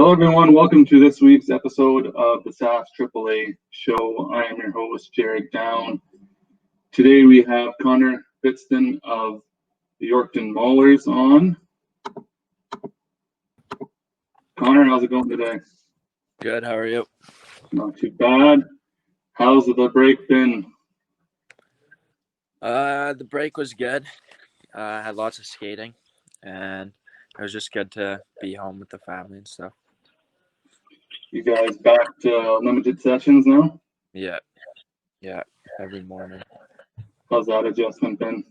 Hello, everyone. Welcome to this week's episode of the Sask AAA Show. I am your host, Jared Down. Today we have Connor Hvidston of the Yorkton Maulers on. Connor, how's it going today? Good. How are you? Not too bad. How's the break been? The break was good. I had lots of skating, and it was just good to be home with the family and stuff. You guys back to limited sessions now? Yeah, every morning. How's that adjustment been?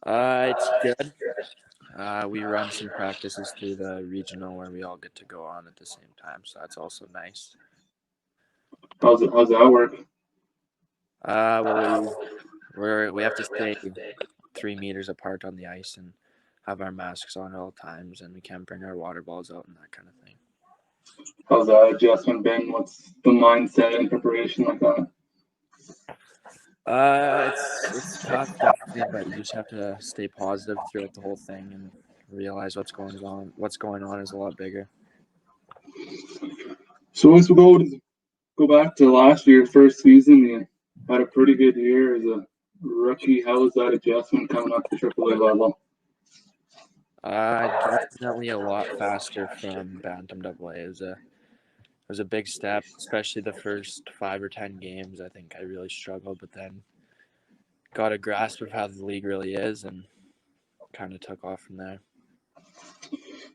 It's good. We run some practices through the regional where we all get to go on at the same time, so that's also nice. How's that work? We have to stay 3 meters apart on the ice and have our masks on at all times, and we can't bring our water bottles out and that kind of thing. How's that adjustment been? What's the mindset and preparation like that? It's tough, definitely, but you just have to stay positive throughout the whole thing and realize what's going on. What's going on is a lot bigger. So let's go back to last year, first season. You had a pretty good year as a rookie. How was that adjustment coming up to AAA level? Definitely a lot faster from Bantam AA. It was a big step, especially the first 5 or 10 games. I think I really struggled, but then got a grasp of how the league really is and kind of took off from there.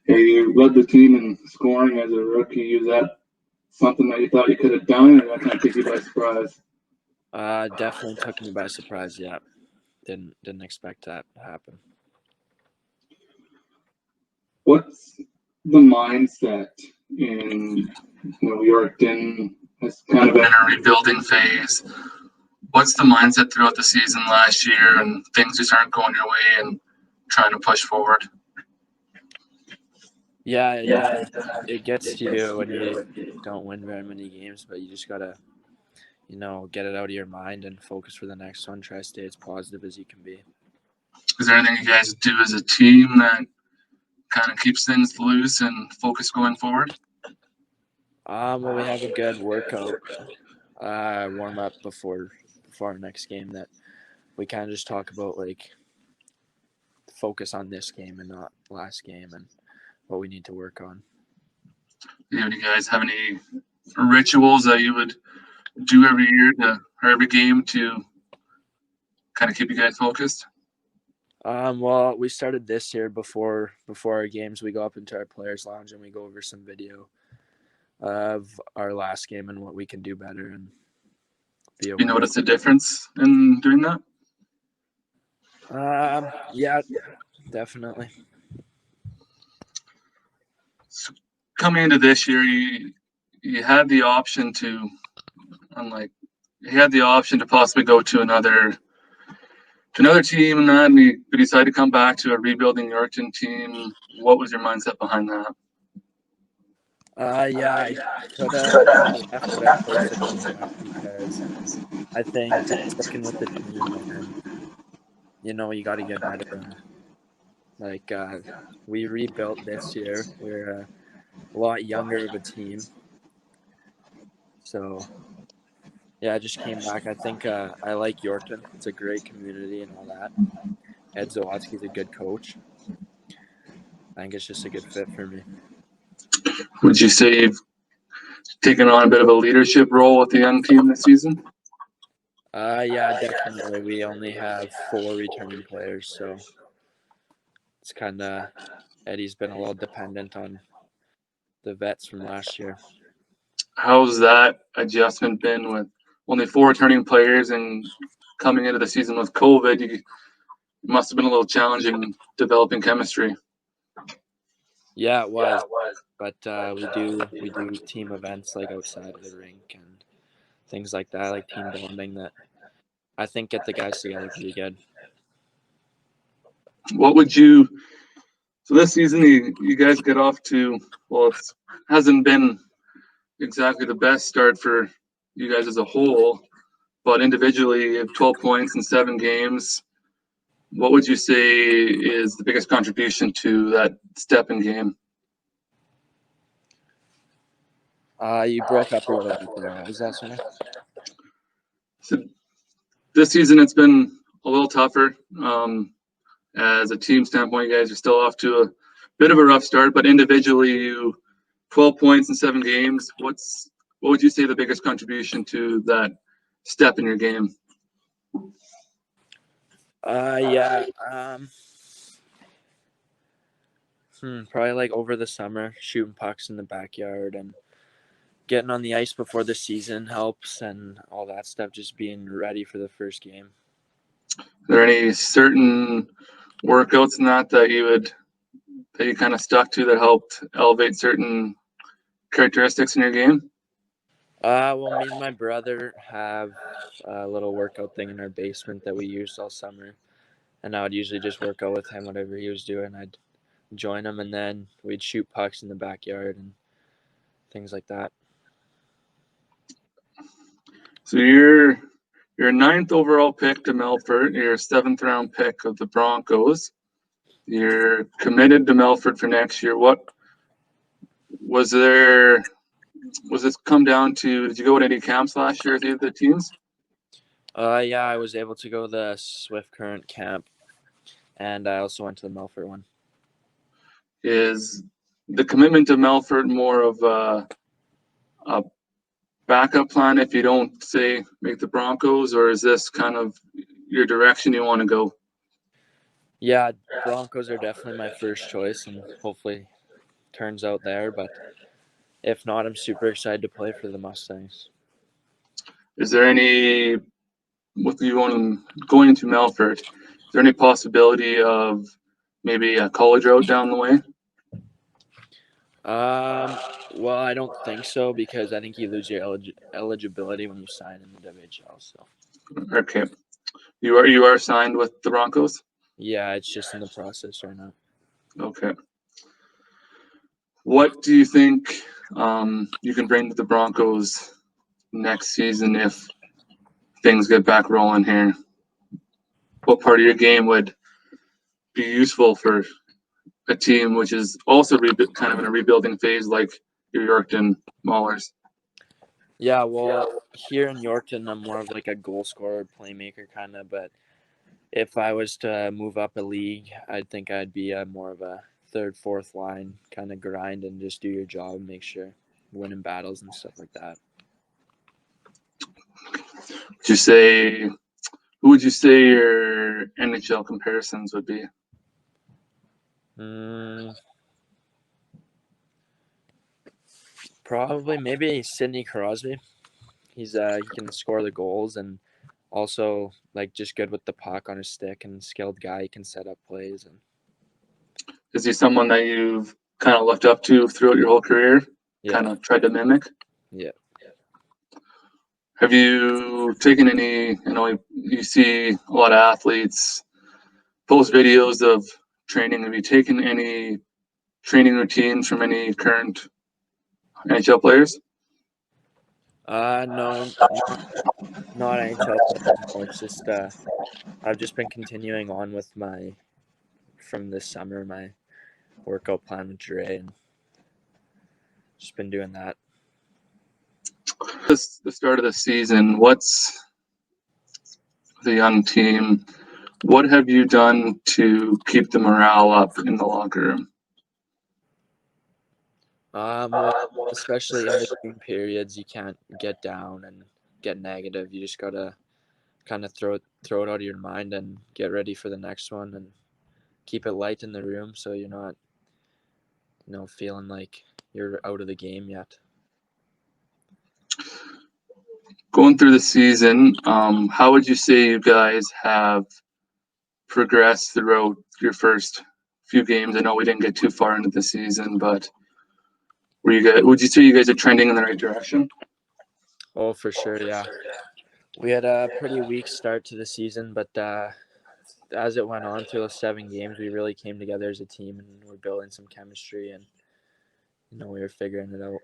Hey, you led the team in scoring as a rookie. Is that something that you thought you could have done, or that kind of took you by surprise? Definitely took me by surprise. Yeah, didn't expect that to happen. What's the mindset in Yorkton? Has kind of been in a rebuilding phase. What's the mindset throughout the season last year, and things just aren't going your way, and trying to push forward? Yeah, it gets to you when you don't win very many games, but you just gotta, get it out of your mind and focus for the next one. Try to stay as positive as you can be. Is there anything you guys do as a team that kind of keeps things loose and focus going forward? Well, we have a good workout, warm up before our next game that we kind of just talk about, like, focus on this game and not last game and what we need to work on. Do you guys have any rituals that you would do every year or every game to kind of keep you guys focused? Well, we started this year before our games. We go up into our players' lounge and we go over some video of our last game and what we can do better and be okay. You notice a difference in doing that? Yeah, definitely. So coming into this year, you had the option to, possibly go to another team and that, and you decided to come back to a rebuilding Yorkton team. What was your mindset behind that? I could have left, but I chose to come back because I think sticking with the team and, you got to get better. Like, we rebuilt this year. We're a lot younger of a team. So, yeah, I just came back. I think I like Yorkton. It's a great community and all that. Ed Zawatsky's a good coach. I think it's just a good fit for me. Would you say you've taken on a bit of a leadership role with the young team this season? Yeah, definitely. We only have 4 returning players, so it's kind of Eddie's been a little dependent on the vets from last year. How's that adjustment been with only 4 returning players and coming into the season with COVID? It must have been a little challenging developing chemistry. Yeah, it was. But we do team events like outside of the rink and things like that, like team bonding, that I think get the guys together pretty good. So this season you guys get off to, well, it hasn't been exactly the best start for you guys as a whole, but individually you have 12 points in 7 games. What would you say is the biggest contribution to that step in game? You broke up a little bit there. What was that, sorry? So this season, it's been a little tougher. As a team standpoint, you guys are still off to a bit of a rough start, but individually, you 12 points in 7 games. What would you say the biggest contribution to that step in your game? Yeah. Probably like over the summer, shooting pucks in the backyard and getting on the ice before the season helps, and all that stuff. Just being ready for the first game. Are there any certain workouts in that you kind of stuck to that helped elevate certain characteristics in your game? Well, me and my brother have a little workout thing in our basement that we used all summer, and I would usually just work out with him, whatever he was doing. I'd join him, and then we'd shoot pucks in the backyard and things like that. So you're 9th overall pick to Melfort. You're a 7th round pick of the Broncos. You're committed to Melfort for next year. What was this come down to? Did you go to any camps last year with either of the teams? Yeah, I was able to go to the Swift Current camp, and I also went to the Melfort one. Is the commitment to Melfort more of a backup plan if you don't, say, make the Broncos, or is this kind of your direction you want to go? Yeah, Broncos are definitely my first choice, and hopefully turns out there. But if not, I'm super excited to play for the Mustangs. Is there any, with you going into Melfort, is there any possibility of maybe a college route down the way? Well, I don't think so, because I think you lose your eligibility when you sign in the WHL. So. Okay, you are signed with the Broncos? Yeah, it's just in the process right now. Okay. What do you think you can bring to the Broncos next season if things get back rolling here? What part of your game would be useful for a team which is also kind of in a rebuilding phase like your Yorkton Maulers? Yeah, well, here in Yorkton, I'm more of like a goal scorer, playmaker kind of. But if I was to move up a league, I think I'd be more of a third, fourth line kind of grind and just do your job and make sure winning battles and stuff like that. Who would you say your NHL comparisons would be? Probably maybe Sidney Crosby. He can score the goals and also like just good with the puck on his stick and skilled guy. He can set up plays. And is he someone that you've kind of looked up to throughout your whole career? Yeah. Kind of tried to mimic? Yeah. Have you taken any, you see a lot of athletes post videos of training. Have you taken any training routines from any current NHL players? No, not NHL. It's just I've just been continuing on with from this summer, my workout plan with Dre, and just been doing that. The start of the season, what's the young team? What have you done to keep the morale up in the locker room? Well, especially in between periods, you can't get down and get negative. You just gotta kind of throw it out of your mind and get ready for the next one and keep it light in the room so you're not, feeling like you're out of the game yet. Going through the season, how would you say you guys have progressed throughout your first few games? I know we didn't get too far into the season, but would you say you guys are trending in the right direction? Oh, for sure, yeah. We had a pretty weak start to the season, but as it went on through those 7 games, we really came together as a team and we're building some chemistry and, we were figuring it out.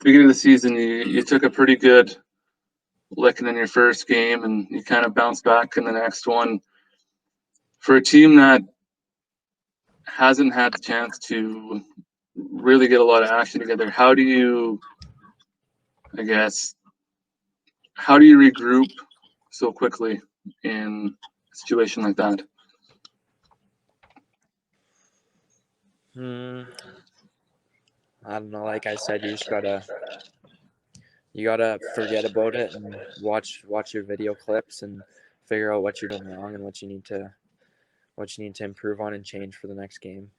Beginning of the season, you took a pretty good licking in your first game and you kind of bounced back in the next one. For a team that hasn't had the chance to really get a lot of action together. How do you regroup so quickly in a situation like that? I don't know. Like I said, you just gotta forget about it and watch your video clips and figure out what you're doing wrong and what you need to improve on and change for the next game.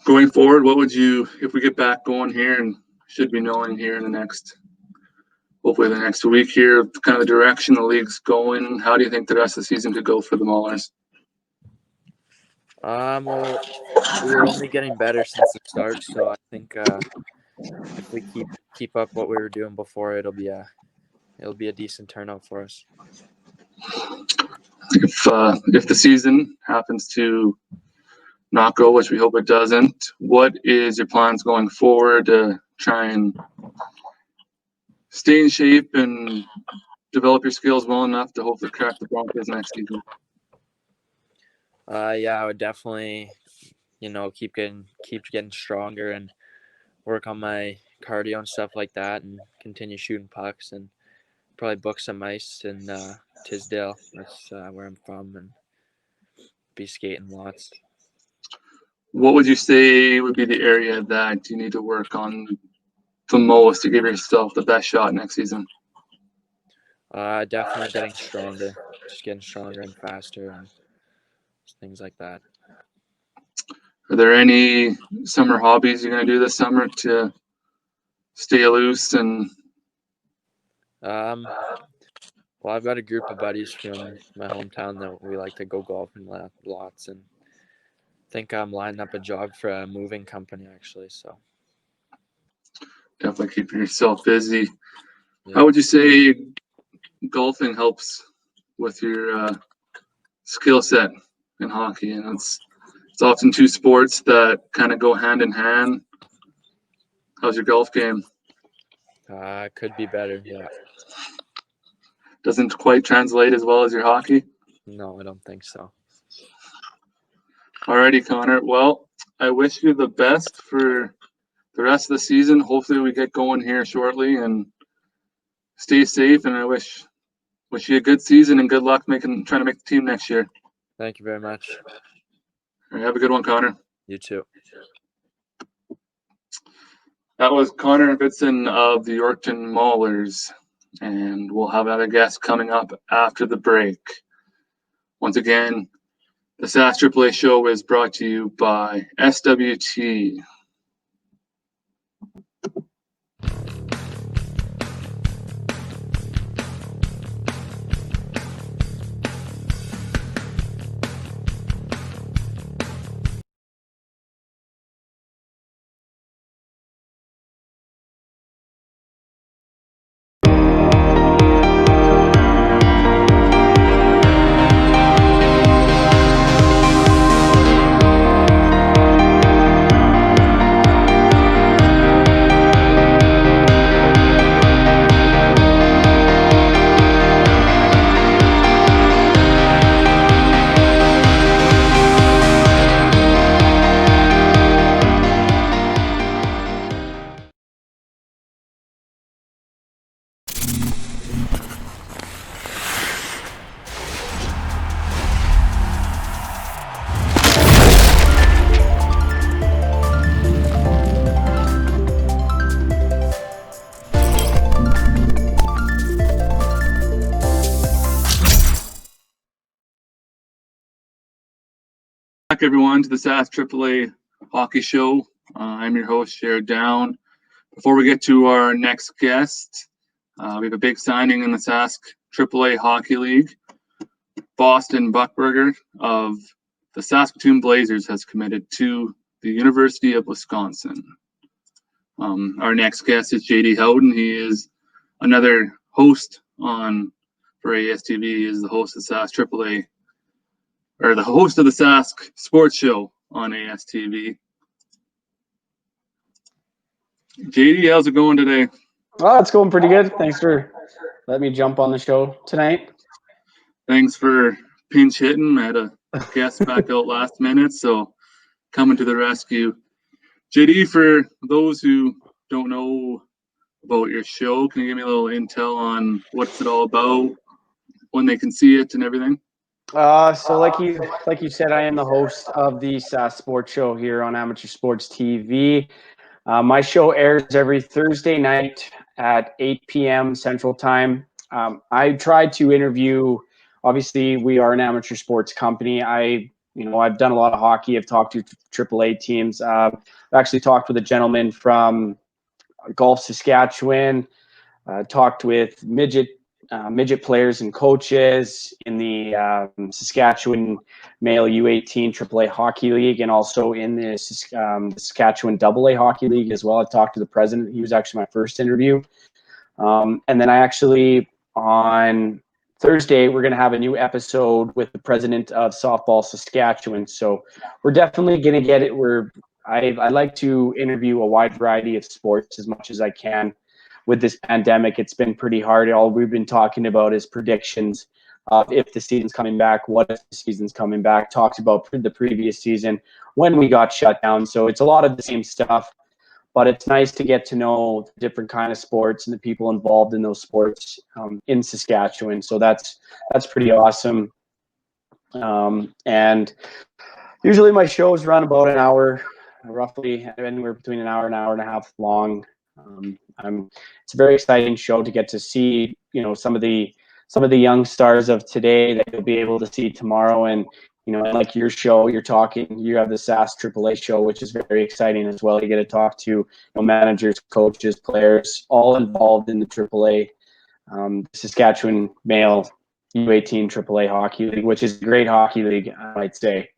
Going forward, what would you, if we get back going here and should be knowing here in hopefully the next week here, kind of the direction the league's going, how do you think the rest of the season could go for the Maulers? Well, we're only getting better since the start, so I think if we keep up what we were doing before, it'll be a decent turnout for us. If the season happens to not go, which we hope it doesn't, what is your plans going forward to try and stay in shape and develop your skills well enough to hopefully crack the Broncos next season? Yeah, I would definitely, keep getting stronger and work on my cardio and stuff like that, and continue shooting pucks, and probably book some ice in Tisdale. That's where I'm from, and be skating lots. What would you say would be the area that you need to work on the most to give yourself the best shot next season? Definitely getting stronger, just getting stronger and faster and things like that. Are there any summer hobbies you're going to do this summer to stay loose? And well, I've got a group of buddies from my hometown that we like to go golfing lots, and I think I'm lining up a job for a moving company actually. So definitely keeping yourself busy. Yeah. How would you say golfing helps with your skill set in hockey? And it's often two sports that kind of go hand in hand. How's your golf game? Could be better, yeah. Doesn't quite translate as well as your hockey? No, I don't think so. Alrighty, Connor. Well, I wish you the best for the rest of the season. Hopefully we get going here shortly, and stay safe. And I wish you a good season and good luck trying to make the team next year. Thank you very much. All right, have a good one, Connor. You too. That was Connor Hvidston of the Yorkton Maulers, and we'll have other guests coming up after the break. Once again, the Sask AAA Show is brought to you by SWT. Back, everyone, to the Sask AAA Hockey Show. I'm your host, Jared Down. Before we get to our next guest, we have a big signing in the Sask AAA Hockey League. Boston Buckberger of the Saskatoon Blazers has committed to the University of Wisconsin. Our next guest is JD Haughton. He is another host for ASTV. He is the host of Sask AAA, or the host of the Sask Sports Show on ASTV. JD, how's it going today? Oh, it's going pretty good. Thanks for letting me jump on the show tonight. Thanks for pinch hitting. I had a guest back out last minute, so coming to the rescue. JD, for those who don't know about your show, can you give me a little intel on what's it all about, when they can see it and everything? So like you said, I am the host of the Sask Sports Show here on Amateur Sports TV. My show airs every Thursday night at 8 p.m. Central Time. I try to interview. Obviously, we are an amateur sports company. I've done a lot of hockey. I've talked to AAA teams. I've actually talked with a gentleman from Golf Saskatchewan. Talked with midget players and coaches in the Saskatchewan Male U18 AAA Hockey League, and also in the Saskatchewan AA Hockey League as well. I talked to the president. He was actually my first interview. And then I actually, on Thursday, we're going to have a new episode with the president of Softball Saskatchewan. So we're definitely going to get it. I like to interview a wide variety of sports as much as I can. With this pandemic, it's been pretty hard. All we've been talking about is predictions of if the season's coming back, what if the season's coming back, talked about the previous season when we got shut down. So it's a lot of the same stuff, but it's nice to get to know the different kind of sports and the people involved in those sports in Saskatchewan. So that's pretty awesome. And usually my shows run about an hour, roughly anywhere between an hour and a half long. It's a very exciting show to get to see, some of the young stars of today that you'll be able to see tomorrow. And, like your show, you have the Sask AAA Show, which is very exciting as well. You get to talk to managers, coaches, players, all involved in the AAA, Saskatchewan Male U18 AAA Hockey League, which is a great hockey league, I might say,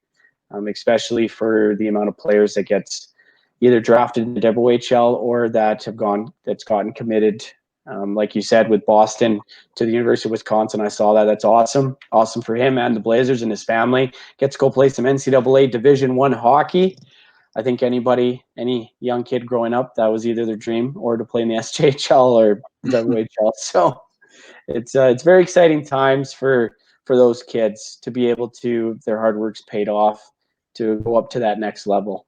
especially for the amount of players that gets either drafted in the AJHL or that's gotten committed. Like you said, with Boston to the University of Wisconsin, I saw that. That's awesome. Awesome for him and the Blazers and his family. Gets to go play some NCAA Division I hockey. I think any young kid growing up, that was either their dream or to play in the SJHL or the WHL. So it's very exciting times for those kids to be able to, their hard work's paid off to go up to that next level.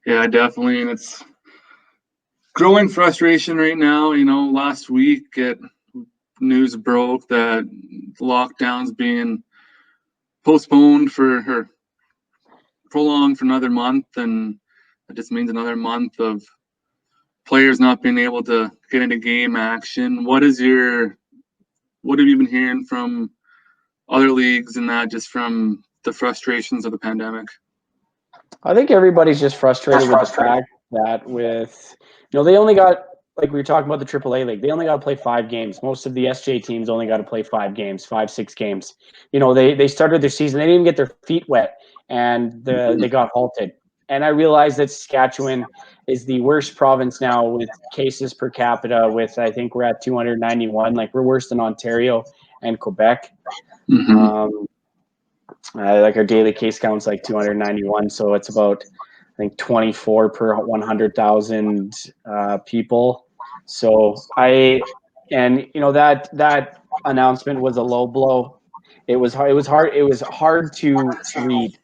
Yeah, definitely. And it's growing frustration right now. Last week news broke that the lockdown's being postponed prolonged for another month, and that just means another month of players not being able to get into game action. What have you been hearing from other leagues and that, just from the frustrations of the pandemic? I think everybody's just frustrated with the fact that they only got, like we were talking about the AAA league, they only got to play 5 games. Most of the SJ teams only got to play 5 games, 5-6 games. They started their season, they didn't even get their feet wet, and they got halted. And I realized that Saskatchewan is the worst province now with cases per capita. I think we're at 291. Like, we're worse than Ontario and Quebec. Mm-hmm. Like, our daily case count's like 291, so it's about, I think, 24 per 100,000 people. So that announcement was a low blow. It was hard to read,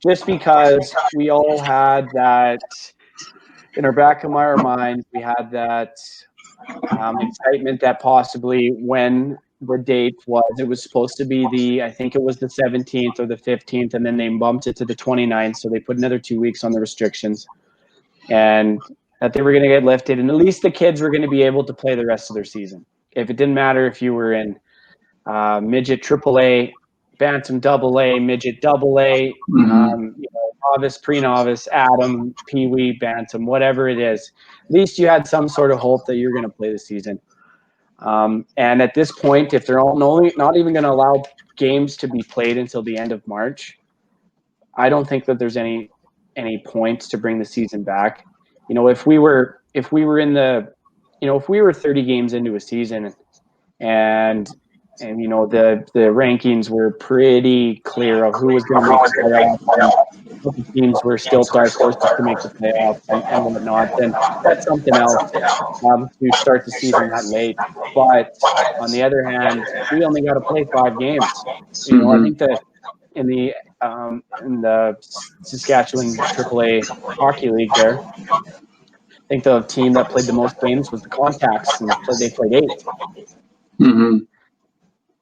just because we all had that in our back of our minds. We had that excitement that possibly when the date was, it was supposed to be I think it was the 17th or the 15th, and then they bumped it to the 29th. So they put another 2 weeks on the restrictions, and that they were going to get lifted. And at least the kids were going to be able to play the rest of their season. If it didn't matter if you were in midget AAA, bantam AA, midget AA, novice, pre-novice, Atom, Pee-wee, bantam, whatever it is, at least you had some sort of hope that you're going to play the season. And at this point, if they're not even going to allow games to be played until the end of March, I don't think that there's any points to bring the season back. If we were 30 games into a season, and the rankings were pretty clear of who was going to make the playoffs, what the teams were still dark horses to make the playoffs and whatnot, then that's something else to start the season that late. But on the other hand, we only got to play 5 games. I think that in the Saskatchewan AAA Hockey League there. I think the team that played the most games was the Contacts, and they played 8. Mm-hmm.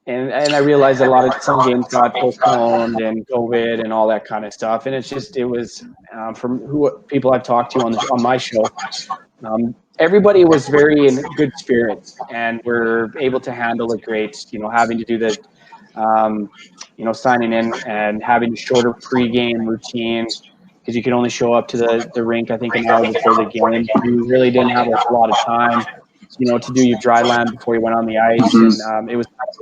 And I realized that some games got postponed and COVID and all that kind of stuff. And it was from people I've talked to on my show. Everybody was very in good spirits and were able to handle it great. Having to do the, signing in and having a shorter pregame routine because you could only show up to the rink, I think, an hour before the game. You really didn't have a lot of time, to do your dry land before you went on the ice. Mm-hmm. And it was kind of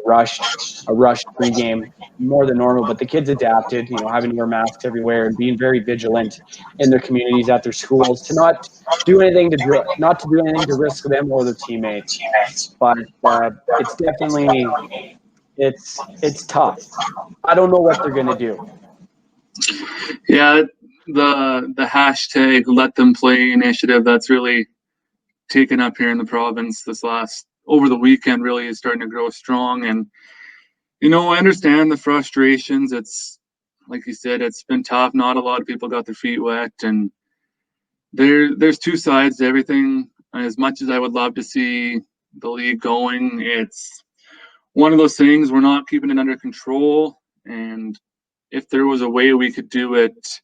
a rushed pregame more than normal. But the kids adapted, having to wear masks everywhere and being very vigilant in their communities, at their schools, to not do anything to risk them or their teammates. But it's definitely it's tough. I don't know what they're going to do. Yeah, the hashtag Let Them Play initiative that's really taken up here in the province over the weekend really is starting to grow strong. And I understand the frustrations. It's like you said, it's been tough. Not a lot of people got their feet wet, and there's two sides to everything. As much as I would love to see the league going, it's one of those things, we're not keeping it under control. And if there was a way we could do it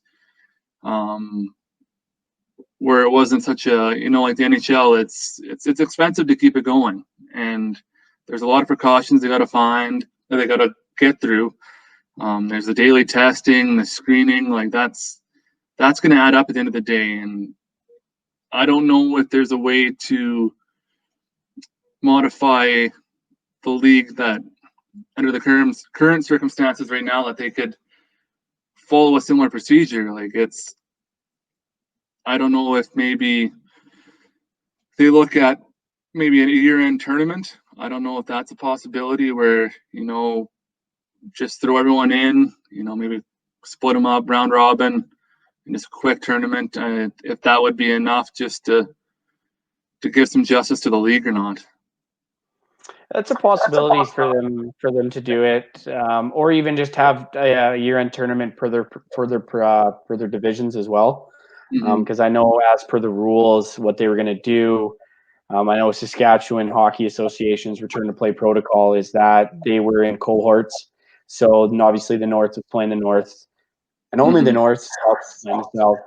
where it wasn't such a, like the NHL, it's expensive to keep it going. And there's a lot of precautions they got to get through. There's the daily testing, the screening, like that's going to add up at the end of the day. And I don't know if there's a way to modify the league that under the current circumstances right now that they could follow a similar procedure. Like I don't know if maybe they look at maybe a year-end tournament. I don't know if that's a possibility where, just throw everyone in, maybe split them up, round robin, and just a quick tournament. If that would be enough just to give some justice to the league or not. That's a possibility for them to do it, or even just have a year-end tournament for their divisions as well. Because I know, as per the rules, what they were going to do. I know Saskatchewan Hockey Association's return to play protocol is that they were in cohorts. So obviously the North was playing the North, and only the North, South playing the South.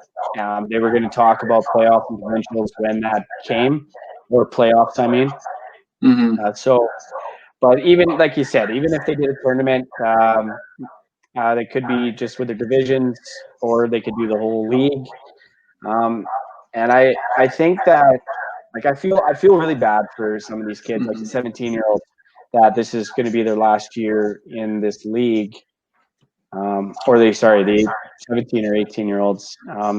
They were going to talk about playoffs and provincials when that came, or playoffs, I mean. But even like you said, even if they did a tournament, they could be just with their divisions, or they could do the whole league. And I think that, like, I feel really bad for some of these kids, like the 17-year-olds, that this is going to be their last year in this league, the 17 or 18-year-olds, I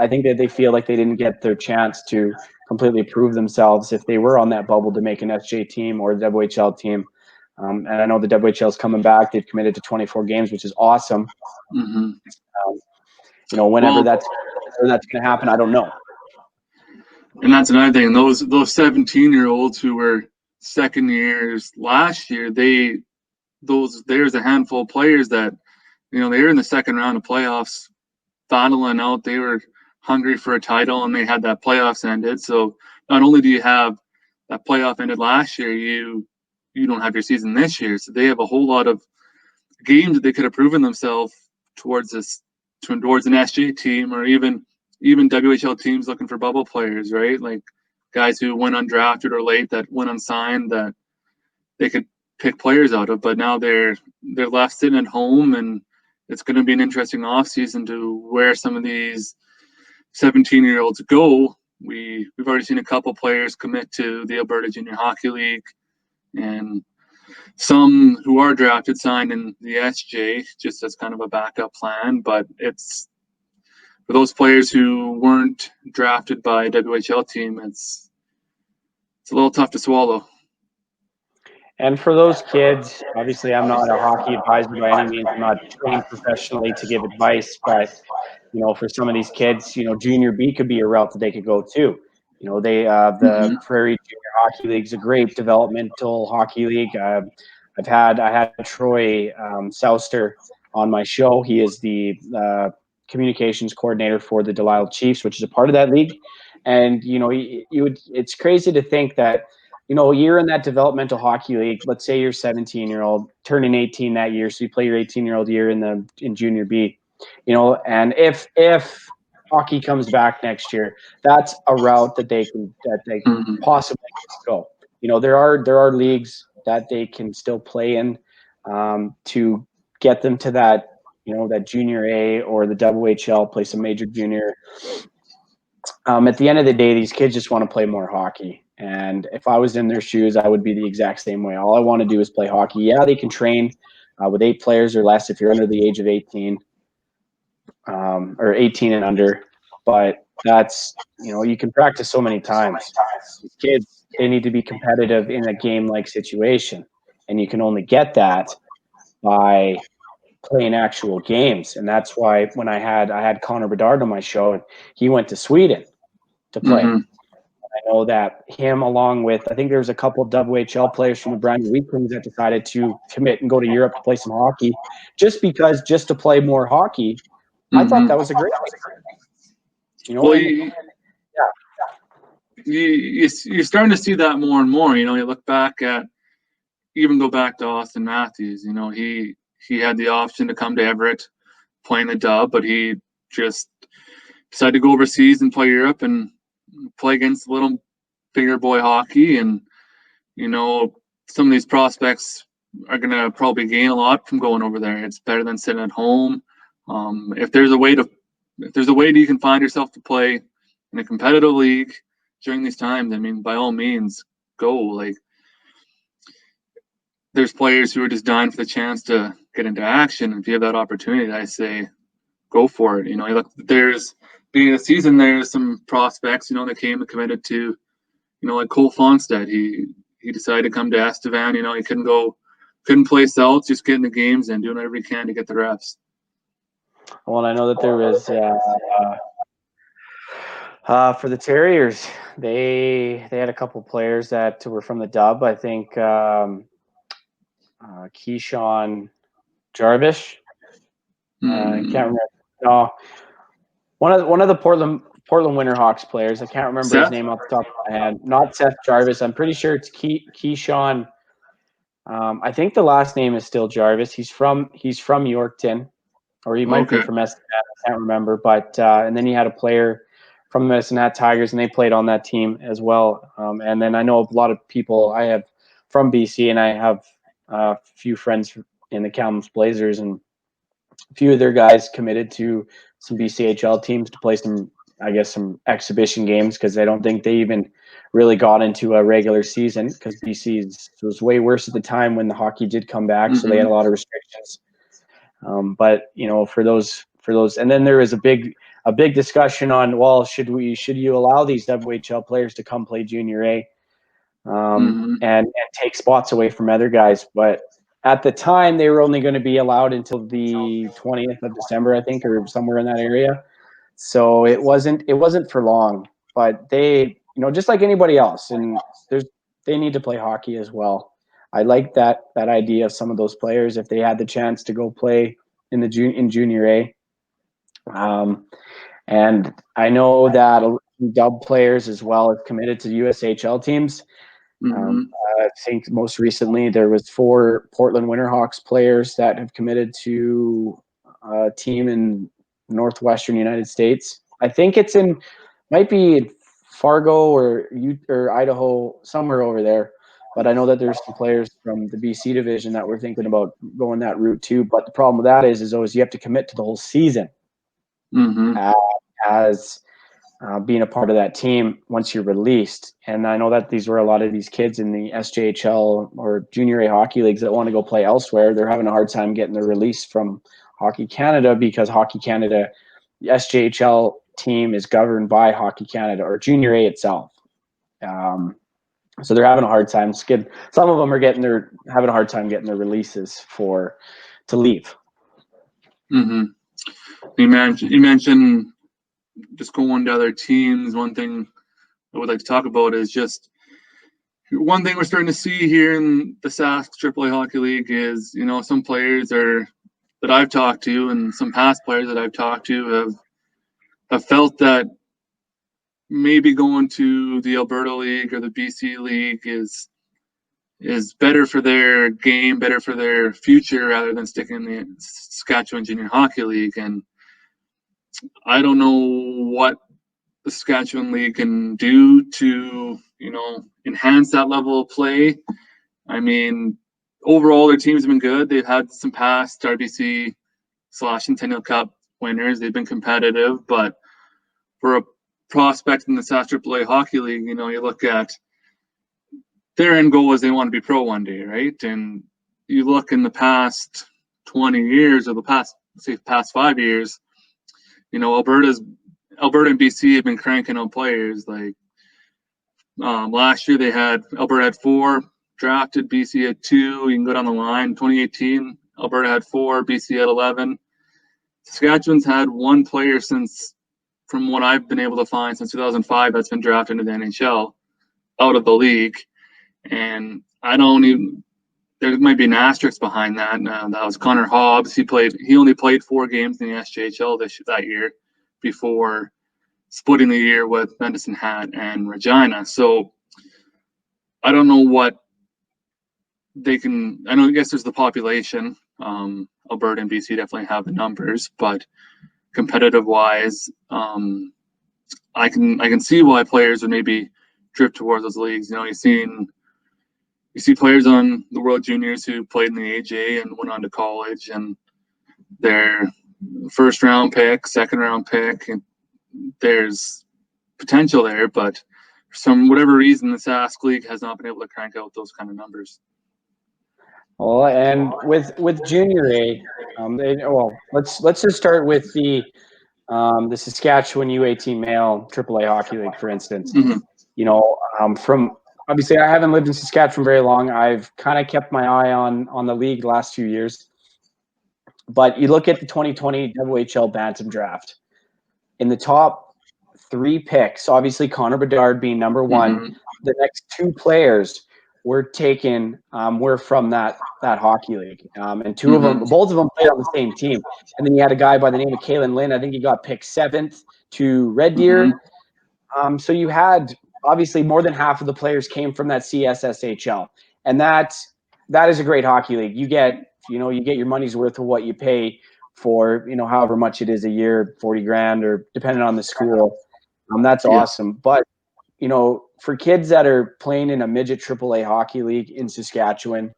think that they feel like they didn't get their chance to completely prove themselves if they were on that bubble to make an SJ team or the WHL team. And I know the WHL is coming back. They've committed to 24 games, which is awesome. Whenever that's going to happen, I don't know. And that's another thing. Those 17-year-olds who were second years last year, there's a handful of players that, they were in the second round of playoffs, battling out. They were hungry for a title, and they had that playoffs ended. So not only do you have that playoff ended last year, you don't have your season this year. So they have a whole lot of games that they could have proven themselves towards an SJ team, or even WHL teams looking for bubble players, right? Like guys who went undrafted or late that went unsigned that they could pick players out of. But now they're left sitting at home, and it's going to be an interesting offseason to where some of these 17-year-olds go. We've already seen a couple players commit to the Alberta Junior Hockey League, and some who are drafted signed in the SJ just as kind of a backup plan. But it's for those players who weren't drafted by a WHL team, it's a little tough to swallow. And for those kids, obviously, I'm not a hockey advisor by any means. I'm not trained professionally to give advice, but for some of these kids, junior B could be a route that they could go to. The Prairie Junior Hockey League is a great developmental hockey league. I had Troy Souster on my show. He is the communications coordinator for the Delisle Chiefs, which is a part of that league. And it's crazy to think that you're in that developmental hockey league. Let's say you're 17-year-old turning 18 that year, so you play your 18-year-old year in junior B. And if hockey comes back next year, that's a route that they can possibly go. There are leagues that they can still play in to get them to that that junior A or the AJHL, play some major junior. At the end of the day, these kids just want to play more hockey. And if I was in their shoes, I would be the exact same way. All I want to do is play hockey. Yeah, they can train with 8 players or less if you're under the age of 18 or 18 and under. But that's, you can practice so many times. These kids, they need to be competitive in a game-like situation. And you can only get that by playing actual games. And that's why when I had Connor Bedard on my show, and he went to Sweden to play. Mm-hmm. I know that him, along with, I think there was a couple of WHL players from the Brand New Weaklings that decided to commit and go to Europe to play some hockey just to play more hockey. Mm-hmm. I thought that was a great thing. Well, you're starting to see that more and more. You look back at, even go back to Austin Matthews. He had the option to come to Everett, playing the dub, but he just decided to go overseas and play Europe and play against little bigger boy hockey. And some of these prospects are going to probably gain a lot from going over there. It's better than sitting at home. If there's a way you can find yourself to play in a competitive league during these times, I mean, by all means, go. Like, there's players who are just dying for the chance to get into action. If you have that opportunity, I say go for it. Look, there's beginning of the season, there's some prospects, that came and committed to, like Cole Fonstead. He decided to come to Estevan. He couldn't play South, just getting the games and doing whatever he can to get the refs. Well, and I know that there was for the Terriers, they had a couple players that were from the dub. I think Keyshawn Jarvis. I can't remember. No, one of the Portland Winterhawks players. I can't remember Seth? his name off the top of my head. Not Seth Jarvis. I'm pretty sure it's Keyshawn. I think the last name is still Jarvis. He's from Yorkton, or he might be from SMAAAHL. I can't remember. But and then he had a player from the SMAAAHL Tigers, and they played on that team as well. And then I know a lot of people I have from BC, and I have a few friends in the Kamloops Blazers, and a few of their guys committed to some BCHL teams to play some exhibition games, because I don't think they even really got into a regular season, because BC was way worse at the time when the hockey did come back. So they had a lot of restrictions. But for those, and then there was a big discussion on, well, should you allow these WHL players to come play junior A and take spots away from other guys? But at the time, they were only going to be allowed until the 20th of December, I think, or somewhere in that area. So it wasn't for long. But they, just like anybody else, and they need to play hockey as well. I like that idea of some of those players, if they had the chance to go play in junior A. And I know that dub players as well have committed to USHL teams. I think most recently there was 4 Portland Winterhawks players that have committed to a team in Northwestern United States. I think might be Fargo or Idaho, somewhere over there. But I know that there's some players from the BC division that were thinking about going that route too. But the problem with that is always you have to commit to the whole season as being a part of that team once you're released. And I know that these were a lot of these kids in the SJHL or junior A hockey leagues that want to go play elsewhere. They're having a hard time getting their release from Hockey Canada, because Hockey Canada, the SJHL team is governed by Hockey Canada, or junior A itself. So they're having a hard time. Some of them are having a hard time getting their releases to leave. You mentioned just going to other teams. One thing I would like to talk about is just one thing we're starting to see here in the Sask AAA Hockey League is, some players are that I've talked to and some past players that I've talked to have felt that maybe going to the Alberta League or the BC League is better for their game, better for their future, rather than sticking in the Saskatchewan Junior Hockey League. And I don't know what the Saskatchewan League can do to, enhance that level of play. I mean, overall, their team's been good. They've had some past RBC / Nhl Cup winners. They've been competitive, but for a prospect in the Sask AAA Hockey League, you look at their end goal is they want to be pro one day, right? And you look in the past 20 years or the past 5 years, Alberta and BC have been cranking out players. Like last year, Alberta had 4 drafted, BC had 2. You can go down the line. 2018, Alberta had 4, BC had 11. Saskatchewan's had 1 player from what I've been able to find, since 2005, that's been drafted into the NHL out of the league. And there might be an asterisk behind that. That was Connor Hvidston. He only played 4 games in the SJHL that year before splitting the year with Medicine Hat and Regina. So I don't know what they can. I guess there's the population. Alberta and BC definitely have the numbers, but competitive wise, I can see why players would maybe drift towards those leagues. You see players on the World Juniors who played in the AJ and went on to college, and their first round pick, second round pick, and there's potential there, but for whatever reason, the Sask League has not been able to crank out those kind of numbers. Well, and with Junior A, let's just start with the Saskatchewan U18 Male AAA Hockey League, for instance. Mm-hmm. From obviously, I haven't lived in Saskatchewan very long. I've kind of kept my eye on the league the last few years. But you look at the 2020 AJHL Bantam Draft. In the top 3 picks, obviously Connor Bedard being number 1, Mm-hmm. the next 2 players were taken were from that hockey league, and 2 of them, both of them played on the same team. And then you had a guy by the name of Kalen Lynn. I think he got picked 7th to Red Deer. So you had obviously more than half of the players came from that CSSHL, and that is a great hockey league. You get your money's worth of what you pay for, however much it is a year, 40 grand, or depending on the school. That's awesome. But for kids that are playing in a midget AAA hockey league in Saskatchewan,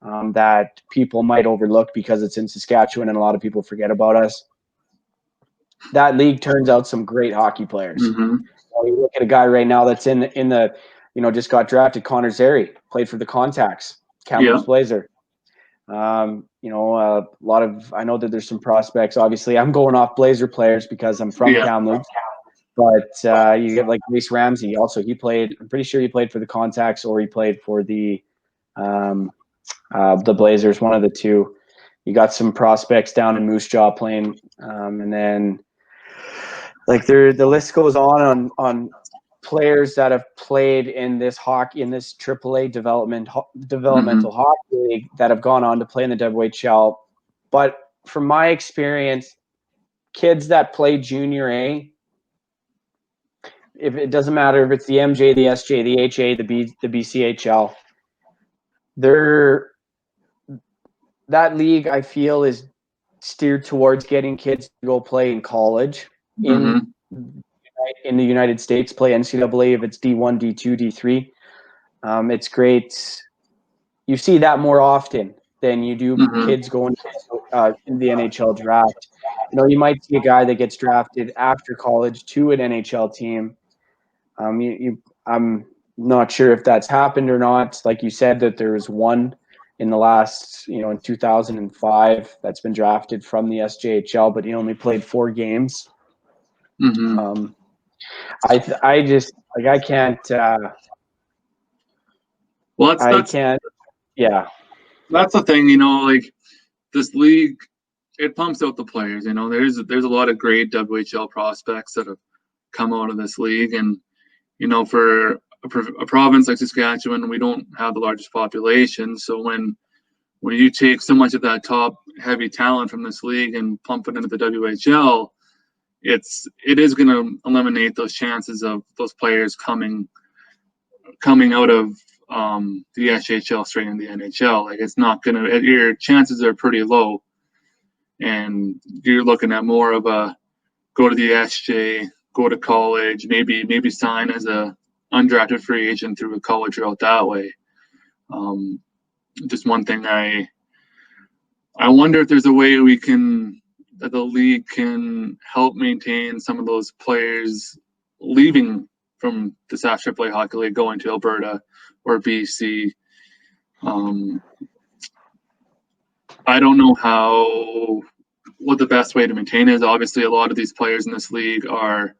that people might overlook because it's in Saskatchewan and a lot of people forget about us, that league turns out some great hockey players. Mm-hmm. You look at a guy right now that's in the just got drafted, Connor Zary, played for the Contacts, Kamloops Blazer. A lot of, I know that there's some prospects. Obviously, I'm going off Blazer players because I'm from Kamloops. But you get like Reese Ramsey. Also, I'm pretty sure he played for the Contacts or he played for the Blazers, one of the 2. You got some prospects down in Moose Jaw playing, and then the list goes on players that have played in this AAA developmental hockey league that have gone on to play in the WHL. But from my experience, kids that play Junior A, if it doesn't matter if it's the MJ, the SJ, the HA, the BCHL, that league I feel is steered towards getting kids to go play in college in the United States, play NCAA if it's D1, D2, D3. It's great. You see that more often than you do kids going in the NHL draft. You might see a guy that gets drafted after college to an NHL team. I'm not sure if that's happened or not. Like you said, that there was 1 in the last, in 2005 that's been drafted from the SJHL, but he only played 4 games. I just I can't. Can't. Yeah, that's the thing. This league, it pumps out the players. There's a lot of great WHL prospects that have come out of this league, and for a province like Saskatchewan, we don't have the largest population. So when when you take so much of that top heavy talent from this league and pump it into the WHL, it is going to eliminate those chances of those players coming out of the SJHL straight into the NHL. Like, it's not going to, your chances are pretty low, and you're looking at more of a go to the SJ, go to college, maybe sign as a undrafted free agent through a college route that way. Just one thing I wonder if there's a way that the league can help maintain some of those players leaving from the Sask AAA Hockey League, going to Alberta or BC. I don't know what the best way to maintain is. Obviously, a lot of these players in this league are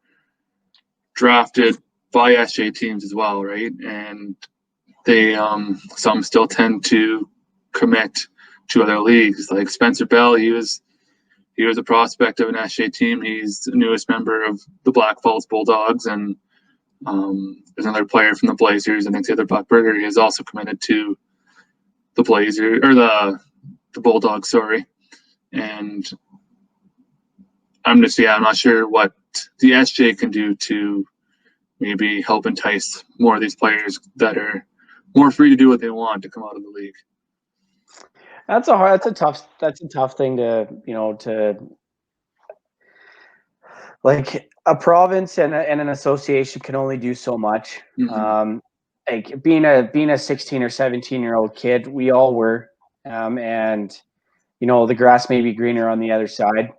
drafted by SJ teams as well, right? And they some still tend to commit to other leagues. Like Spencer Bell, he was a prospect of an SJ team. He's the newest member of the Black Falls Bulldogs, and there's another player from the Blazers. I think the other Buckberger, he is also committed to the Blazers or the Bulldogs. Sorry, and I'm not sure what the SJ can do to maybe help entice more of these players that are more free to do what they want to come out of the league. That's a tough thing to like, a province and an association can only do so much. Mm-hmm. Like being a 16 or 17-year-old kid, we all were, and the grass may be greener on the other side.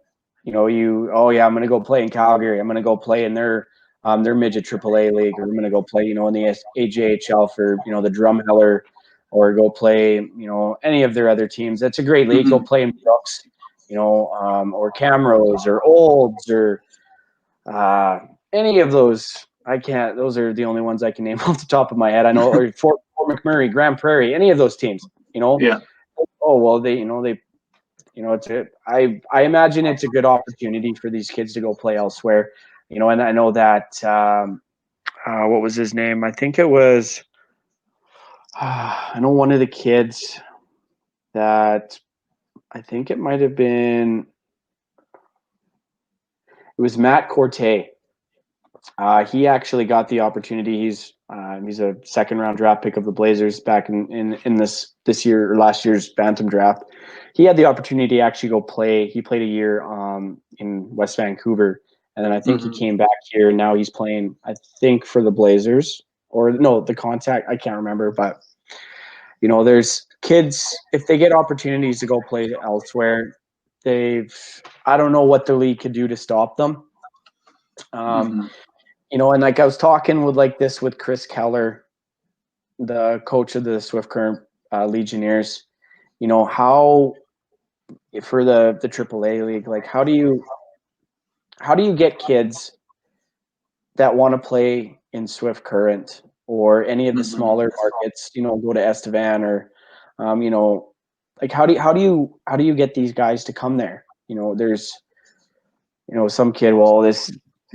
I'm going to go play in Calgary. I'm going to go play in their midget AAA league, or I'm going to go play in the AJHL for the Drumheller, or go play any of their other teams. That's a great league. Mm-hmm. Go play in Brooks, or Camrose or Olds, or any of those. I can't. Those are the only ones I can name off the top of my head. I know, or Fort McMurray, Grand Prairie, any of those teams. Yeah. Oh well, I imagine it's a good opportunity for these kids to go play elsewhere. And I know that what was his name? I think it was. I know one of the kids that I think it might have been. It was Matt Corte. He actually got the opportunity. He's a second-round draft pick of the Blazers back in this year or last year's Bantam draft. He had the opportunity to actually go play. He played a year in West Vancouver, and then I think he came back here. And now he's playing, I think, for the Blazers, or no, the Contact. I can't remember, but there's kids, if they get opportunities to go play elsewhere, I don't know what the league could do to stop them. And like I was talking with Chris Keller, the coach of the Swift Current Legionnaires, how for the AAA league, like how do you get kids that want to play in Swift Current or any of the smaller markets, go to Estevan, or like how do you get these guys to come there? There's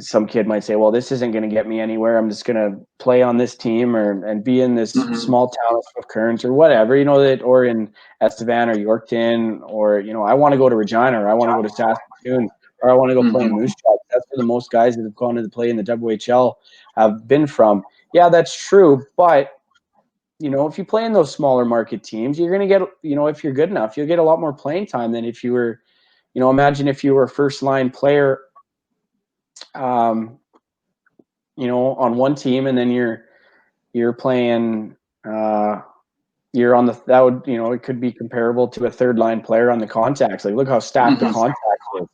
some kid might say, well, this isn't going to get me anywhere. I'm just going to play on this team and be in this small town of Current or whatever, or in Estevan or Yorkton, or, I want to go to Regina, or I want to go to Saskatoon, or I want to go play in Moose Jaw. That's where the most guys that have gone to play in the WHL have been from. Yeah, that's true. But, if you play in those smaller market teams, you're going to get, if you're good enough, you'll get a lot more playing time than if you were, imagine if you were a first line player, on one team, and then you're playing, you're on that would, it could be comparable to a third line player on the Contacts. Like, look how stacked the Contacts is.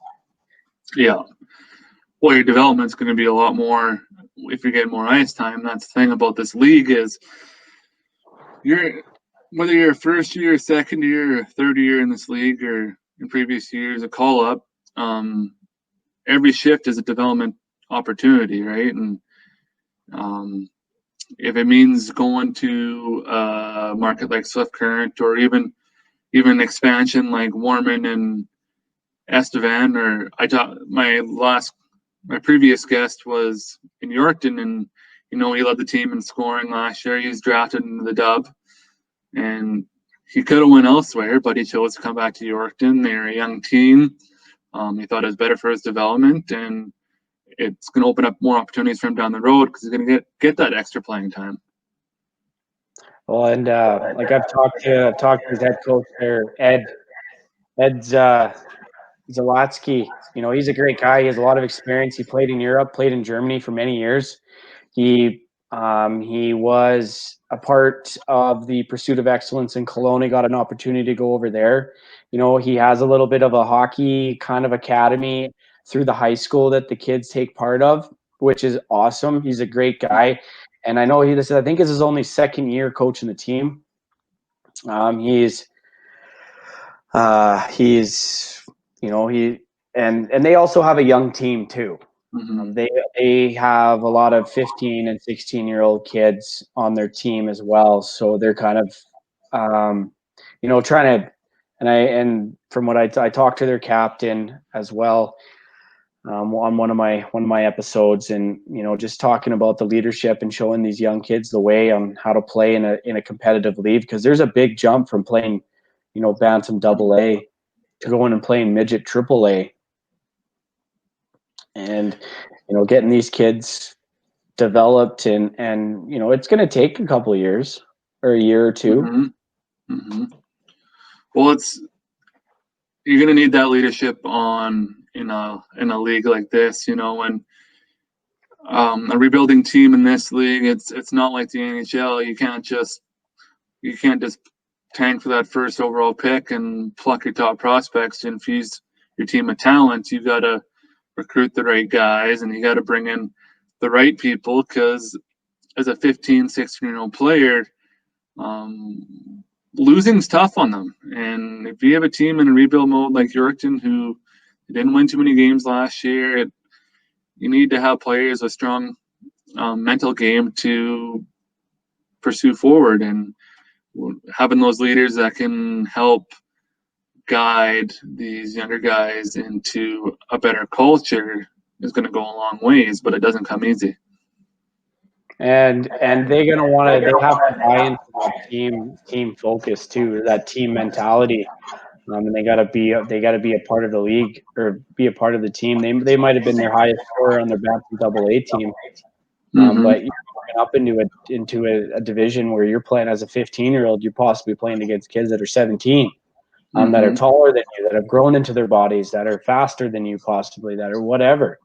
Yeah. Well, your development's going to be a lot more if you're getting more ice time. That's the thing about this league is whether you're first year, second year, or third year in this league, or in previous years, a call up, every shift is a development opportunity, right? And if it means going to a market like Swift Current, or even expansion like Warman and Estevan, or my previous guest was in Yorkton, and he led the team in scoring last year. He was drafted into the Dub, and he could have went elsewhere, but he chose to come back to Yorkton. They're a young team. He thought it was better for his development, and it's going to open up more opportunities for him down the road because he's going to get that extra playing time. Well, and like I've talked to his head coach there, Ed Zalatsky. You know, he's a great guy. He has a lot of experience. He played in Europe, played in Germany for many years. He was a part of the Pursuit of Excellence in Cologne. He got an opportunity to go over there. You know, he has a little bit of a hockey kind of academy through the high school that the kids take part of, which is awesome. He's a great guy. And I know I think it's his only second year coaching the team. He's you know, and they also have a young team too. Mm-hmm. They have a lot of 15 and 16-year-old kids on their team as well. So they're kind of, you know, trying to, and from what I talked to their captain as well on one of my episodes, and you know, just talking about the leadership and showing these young kids the way on how to play in a competitive league, because there's a big jump from playing, you know, Bantam AA to going and playing midget AAA. And, you know, getting these kids developed and you know, it's going to take a couple of years or a year or two. Mm-hmm. Mm-hmm. Well, you're going to need that leadership in a league like this, you know, and a rebuilding team in this league, it's not like the NHL. You can't just tank for that first overall pick and pluck your top prospects to infuse your team with talent. You got to recruit the right guys, and you got to bring in the right people, because as a 15, 16-year-old player, losing's tough on them. And if you have a team in a rebuild mode like Yorkton, who didn't win too many games last year, you need to have players with strong mental game to pursue forward, and having those leaders that can help guide these younger guys into a better culture is going to go a long ways, but it doesn't come easy. And they're going to they have to buy into that team focus too, that team mentality. And they got to be a part of the league or be a part of the team. They might have been their highest scorer on their Bantam AA team. But you're going up into a division where you're playing as a 15-year-old, you're possibly playing against kids that are 17. That are taller than you, that have grown into their bodies, that are faster than you possibly, that are whatever.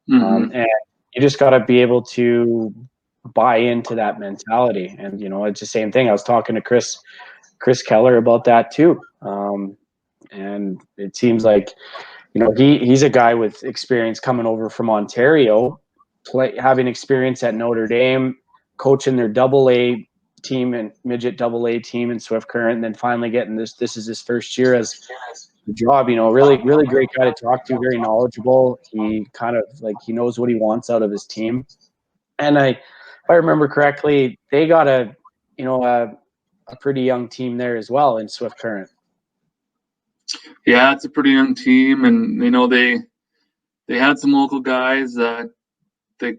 And you just got to be able to buy into that mentality. And, you know, it's the same thing. I was talking to Chris Keller about that too. And it seems like, you know, he's a guy with experience coming over from Ontario, having experience at Notre Dame, coaching their AA team and midget AA team in Swift Current, and then finally getting this is his first year as the job. You know, really great guy to talk to, very knowledgeable. He kind of he knows what he wants out of his team. And if I remember correctly, they got a pretty young team there as well in Swift Current. Yeah, it's a pretty young team, and you know, they had some local guys that they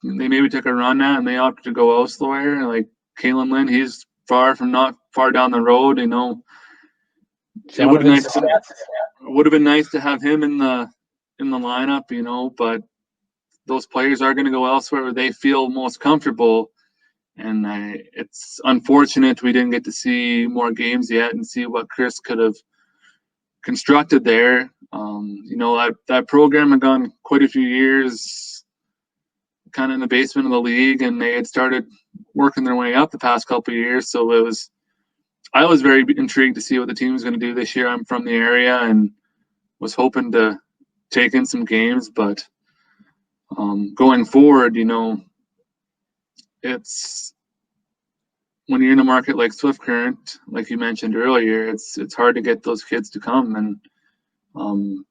maybe took a run at, and they opted to go elsewhere. Like Kalen Lynn, he's not far down the road. You know, it would have been nice to have him in the lineup. You know, but those players are going to go elsewhere where they feel most comfortable. And it's unfortunate we didn't get to see more games yet and see what Chris could have constructed there. You know, that program had gone quite a few years kind of in the basement of the league, and they had started working their way up the past couple of years. So I was very intrigued to see what the team was going to do this year. I'm from the area and was hoping to take in some games, but going forward, you know, it's when you're in a market like Swift Current, like you mentioned earlier, it's hard to get those kids to come, and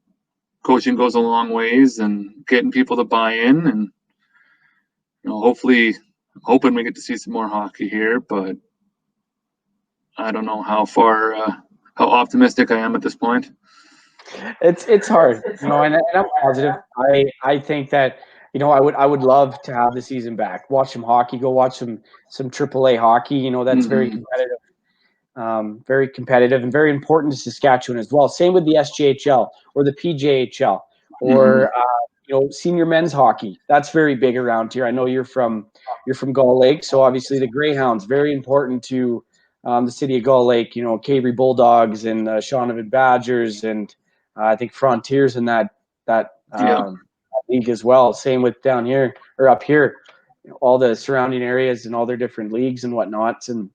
coaching goes a long ways, and getting people to buy in, and you know, hoping we get to see some more hockey here, but I don't know how optimistic I am at this point. It's hard, you know, and I'm positive. I think that, you know, I would love to have the season back, watch some hockey, go watch some AAA hockey. You know, that's very competitive. very competitive and very important to Saskatchewan as well. Same with the SJHL or the PJHL or senior men's hockey. That's very big around here. I know you're from Gull Lake, so obviously the Greyhounds, very important to the city of Gull Lake. Cavery Bulldogs and Shaunavon Badgers and I think Frontiers in that league as well. Same with down here or up here, all the surrounding areas and all their different leagues and whatnot. And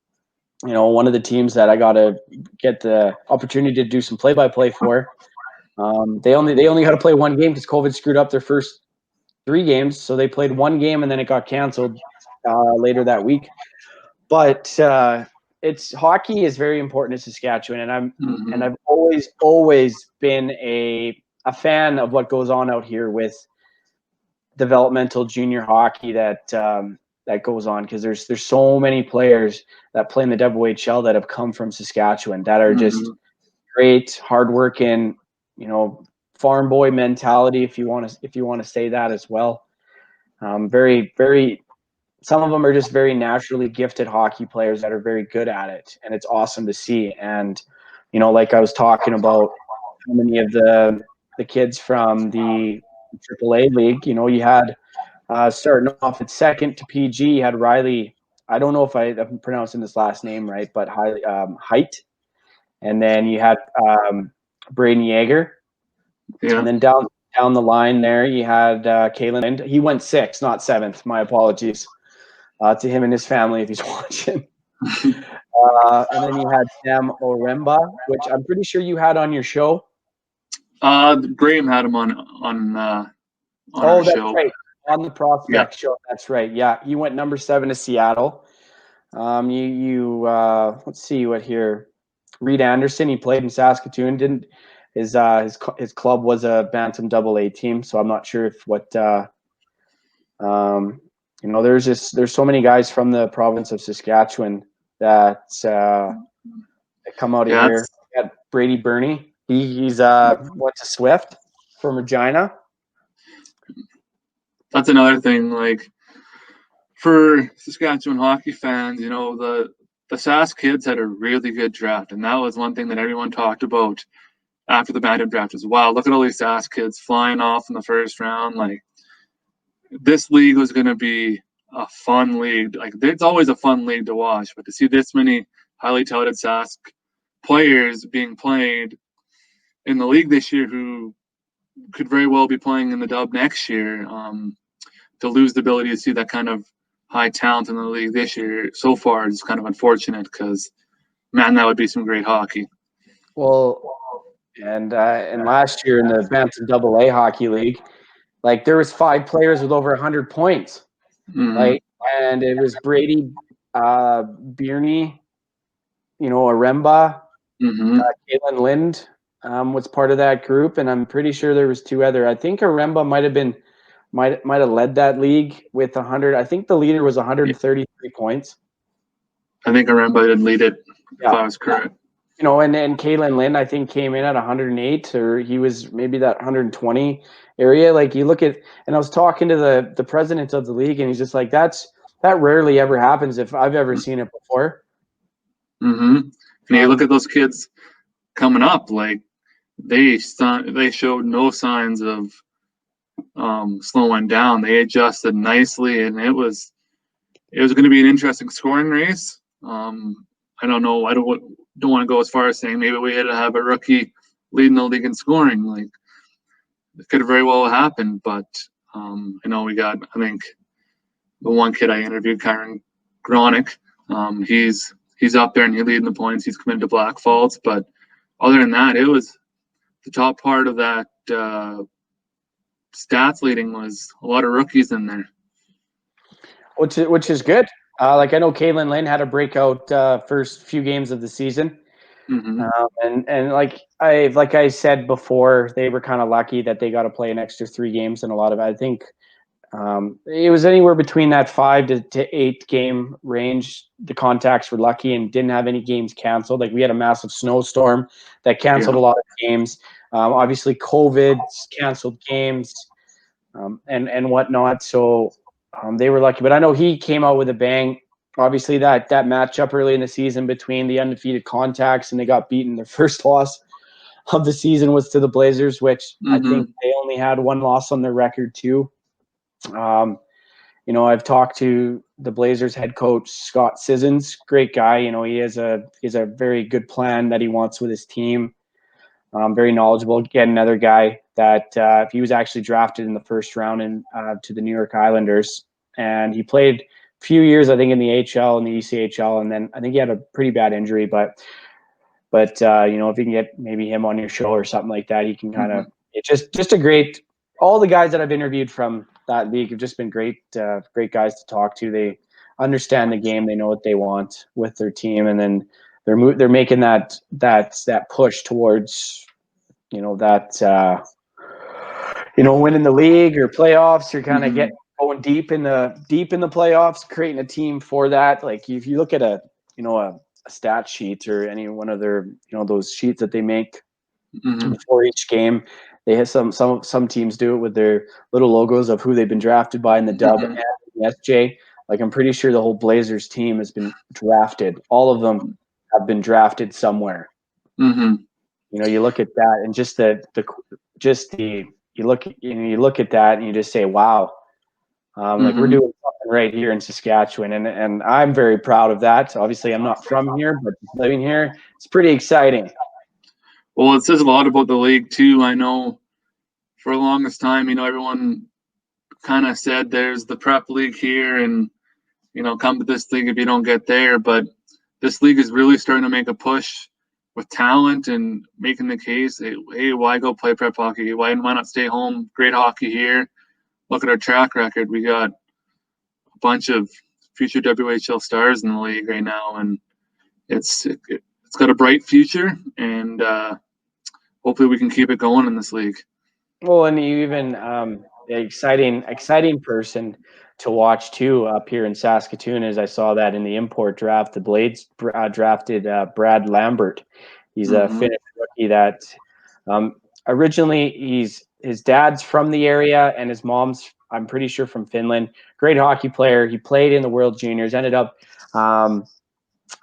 one of the teams that I got to get the opportunity to do some play-by-play for. They only got to play one game because COVID screwed up their first 3 games. So they played one game and then it got canceled later that week. But hockey is very important to Saskatchewan, and I've always been a fan of what goes on out here with developmental junior hockey that goes on, because there's so many players that play in the AJHL that have come from Saskatchewan that are just great, hardworking, farm boy mentality, if you want to say that as well. Very, very. Some of them are just very naturally gifted hockey players that are very good at it, and it's awesome to see. And like I was talking about, how many of the kids from the AAA league, you had starting off at second to PG, you had Riley. I don't know if I'm pronouncing his last name right, but Height. And then you had Braden Yeager. Yeah. And then down the line there, you had Kalen Lind. He went 6th, not 7th. My apologies to him and his family if he's watching. And then you had Sam Oremba, which I'm pretty sure you had on your show. Graham had him on our show. Right. On the Prospect show. That's right. Yeah. He went number 7 to Seattle. Let's see what here. Reed Anderson, he played in Saskatoon. His club was a Bantam AA team, so I'm not sure if there's so many guys from the province of Saskatchewan that come out of here. We got Brady Burney. He's went to Swift from Regina. That's another thing, like for Saskatchewan hockey fans, the Sask kids had a really good draft, and that was one thing that everyone talked about after the Bantam draft as well. Look at all these Sask kids flying off in the first round. Like, this league was going to be a fun league. Like, it's always a fun league to watch, but to see this many highly touted Sask players being played in the league this year who could very well be playing in the dub next year, to lose the ability to see that kind of high talent in the league this year so far is kind of unfortunate, because, man, that would be some great hockey. Well, and last year in the Bantam AA Hockey League, like, there was 5 players with over 100 points. Like, and it was Brady, Bierney, Oremba, Caitlin Lind was part of that group, and I'm pretty sure there was 2 other. I think Oremba might have led that league with 100. I think the leader was 133 points. I think Oremba did lead it, if I was correct. And Caitlin Lind, I think, came in at 108, or he was maybe that 120 area. Like, you look at, and I was talking to the president of the league, and he's just like, that rarely ever happens, if I've ever seen it before. And you look at those kids coming up, like, they showed no signs of slowing down. They adjusted nicely, and it was going to be an interesting scoring race. I don't know. I don't want to go as far as saying maybe we had to have a rookie leading the league in scoring. Like, it could have very well happened, but we got, I think, the one kid I interviewed, Kyron Gronick. He's up there and he's leading the points. He's committed to Black Falls, but other than that, it was the top part of that stats leading was a lot of rookies in there, which is good. Like, I know Caitlin Lynn had a breakout first few games of the season, and like I said before, they were kind of lucky that they got to play an extra 3 games, and a lot of, I think, it was anywhere between that 5 to 8 game range. The contacts were lucky and didn't have any games canceled. Like, we had a massive snowstorm that canceled a lot of games. Obviously, COVID canceled games and whatnot. So they were lucky. But I know he came out with a bang obviously that matchup early in the season between the undefeated Contacts, and they got beaten. Their first loss of the season was to the Blazers, which I think they only had one loss on their record too. I've talked to the Blazers head coach, Scott Sissons, great guy. He has a very good plan that he wants with his team. Very knowledgeable. Again, another guy that he was actually drafted in the first round to the New York Islanders, and he played a few years, I think, in the AHL and the ECHL, and then I think he had a pretty bad injury. But if you can get maybe him on your show or something like that, he can kind of it's just a great. All the guys that I've interviewed from that league have just been great guys to talk to. They understand the game. They know what they want with their team, and then they're making that push towards winning the league or playoffs, or kind of going deep in the playoffs, creating a team for that. Like if you look at a stat sheet or any one of their those sheets that they make before each game, they have some teams do it with their little logos of who they've been drafted by in the dub and the SJ. Like I'm pretty sure the whole Blazers team has been drafted. All of them have been drafted somewhere. You look at that and you look at that and you just say, wow, like we're doing something right here in Saskatchewan, and I'm very proud of that. Obviously, I'm not from here, but living here, it's pretty exciting. Well, it says a lot about the league too. I know for the longest time, everyone kind of said there's the prep league here, and come to this league if you don't get there. But this league is really starting to make a push with talent and making the case. Hey, why go play prep hockey? Why not stay home? Great hockey here. Look at our track record. We got a bunch of future WHL stars in the league right now, and it's got a bright future, and hopefully we can keep it going in this league. Well, and you even exciting person to watch too up here in Saskatoon, as I saw that in the import draft, the Blades drafted Brad Lambert. He's a Finnish rookie that originally his dad's from the area and his mom's, I'm pretty sure, from Finland. Great hockey player. He played in the World Juniors, ended up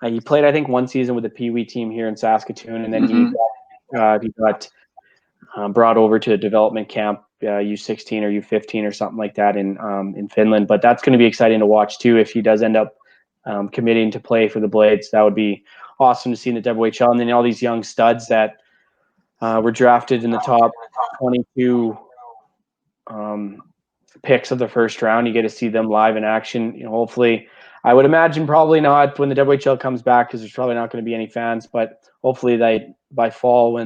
he played, I think, one season with the Pee Wee team here in Saskatoon, and then he got brought over to a development camp, U16 or U15 or something like that in Finland. But that's going to be exciting to watch too if he does end up committing to play for the Blades. That would be awesome to see in the WHL. And then all these young studs that were drafted in the top 22 picks of the first round. You get to see them live in action. Hopefully, I would imagine probably not when the WHL comes back, because there's probably not going to be any fans. But hopefully, by fall,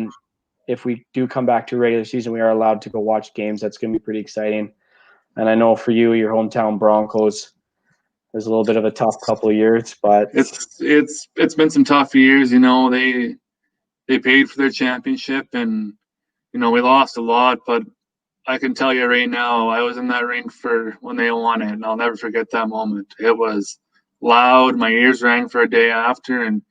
if we do come back to regular season, we are allowed to go watch games. That's going to be pretty exciting. And I know for you, your hometown Broncos, there's a little bit of a tough couple of years, but it's been some tough years. They paid for their championship, and we lost a lot. But I can tell you right now, I was in that rink for when they won it, and I'll never forget that moment. It was loud. My ears rang for a day after, and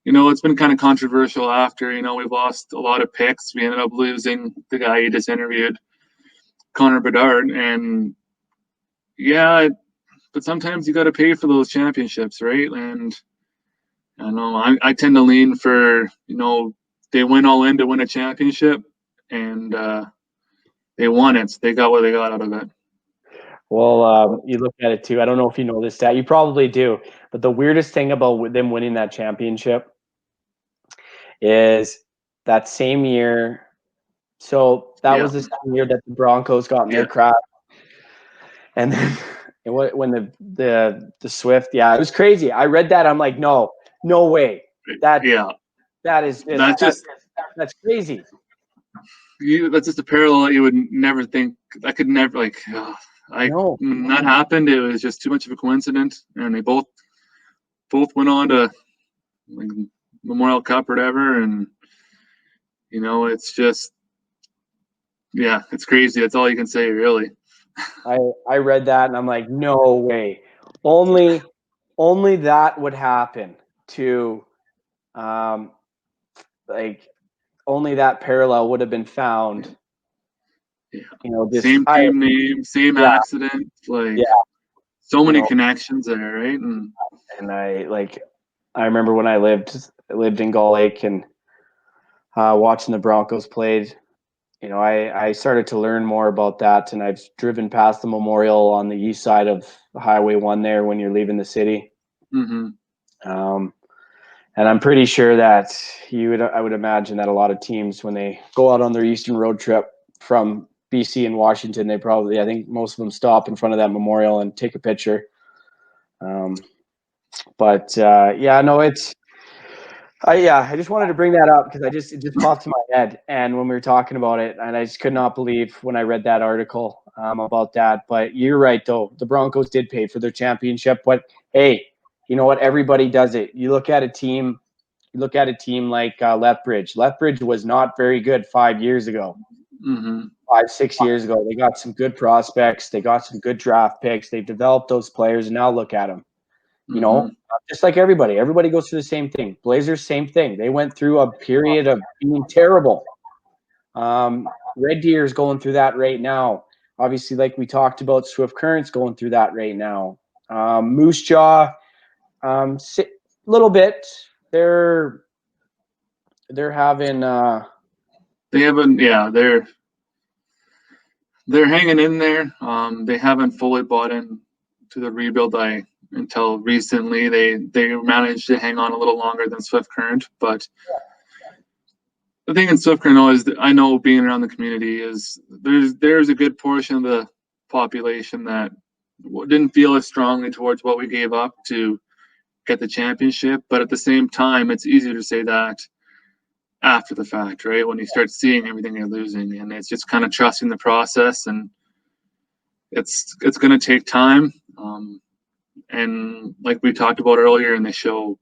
it's been kind of controversial after. We've lost a lot of picks. We ended up losing the guy you just interviewed, Connor Bedard, and but sometimes you got to pay for those championships, right? And I know I tend to lean for they went all in to win a championship, and they won it. So they got what they got out of it. Well, you look at it too. I don't know if you know this stat. You probably do. But the weirdest thing about them winning that championship is that same year. So that was the same year that the Broncos got in their crowd. And then when the Swift, it was crazy. I read that. I'm like, no way. That's crazy. That's just a parallel that you would never think. I could never when that happened, it was just too much of a coincidence. And they both went on to Memorial Cup or whatever, and it's just it's crazy. That's all you can say, really. I read that and I'm like, no way. Only that would happen to only that parallel would have been found. Same team name, same accident. So many connections there, right? And I remember when I lived in Gull Lake and watching the Broncos played. I started to learn more about that, and I've driven past the memorial on the east side of Highway 1 there when you're leaving the city. Mm-hmm. And I'm pretty sure that I would imagine that a lot of teams, when they go out on their eastern road trip from BC and Washington, I think most of them stop in front of that memorial and take a picture. I just wanted to bring that up because it just popped to my head, and when we were talking about it, and I just could not believe when I read that article about that. But you're right, though, the Broncos did pay for their championship. But hey, you know what? Everybody does it. You look at a team like Lethbridge. Lethbridge was not very good 5 years ago. Mm-hmm. 5-6 years ago, they got some good prospects. They got some good draft picks. They've developed those players, and now look at them. You know, just like everybody goes through the same thing. Blazers, same thing. They went through a period of being terrible. Red Deer's going through that right now. Obviously, like we talked about, Swift Current's going through that right now. Moose Jaw, little bit. They're having. They haven't. Yeah, they're hanging in there. They haven't fully bought in to the rebuild. Until recently, they managed to hang on a little longer than Swift Current. But the thing in Swift Current is that I know, being around the community, is there's a good portion of the population that didn't feel as strongly towards what we gave up to get the championship. But at the same time, it's easier to say that after the fact, right? When you start seeing everything you're losing, and it's just kind of trusting the process, and it's going to take time. And like we talked about earlier in the show,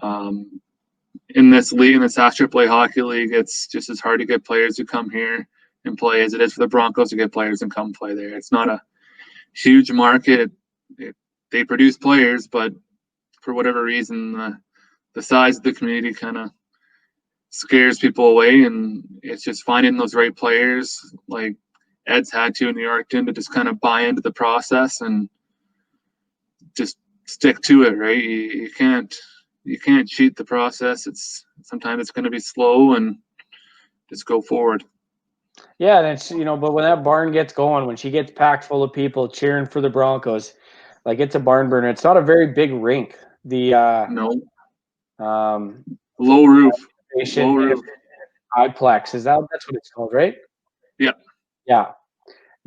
in this league, in the Sask AAA Hockey League, it's just as hard to get players to come here and play as it is for the Broncos to get players and come play there. It's not a huge market. They produce players, but for whatever reason, the size of the community kind of scares people away, and it's just finding those right players like Ed's had to in Yorkton to just kind of buy into the process and just stick to it, right? You can't cheat the process. Sometimes it's going to be slow, and just go forward. Yeah, and it's, but when that barn gets going, when she gets packed full of people cheering for the Broncos, like, it's a barn burner. It's not a very big rink. No. Low roof. High-plex. That's what it's called, right? Yeah. Yeah.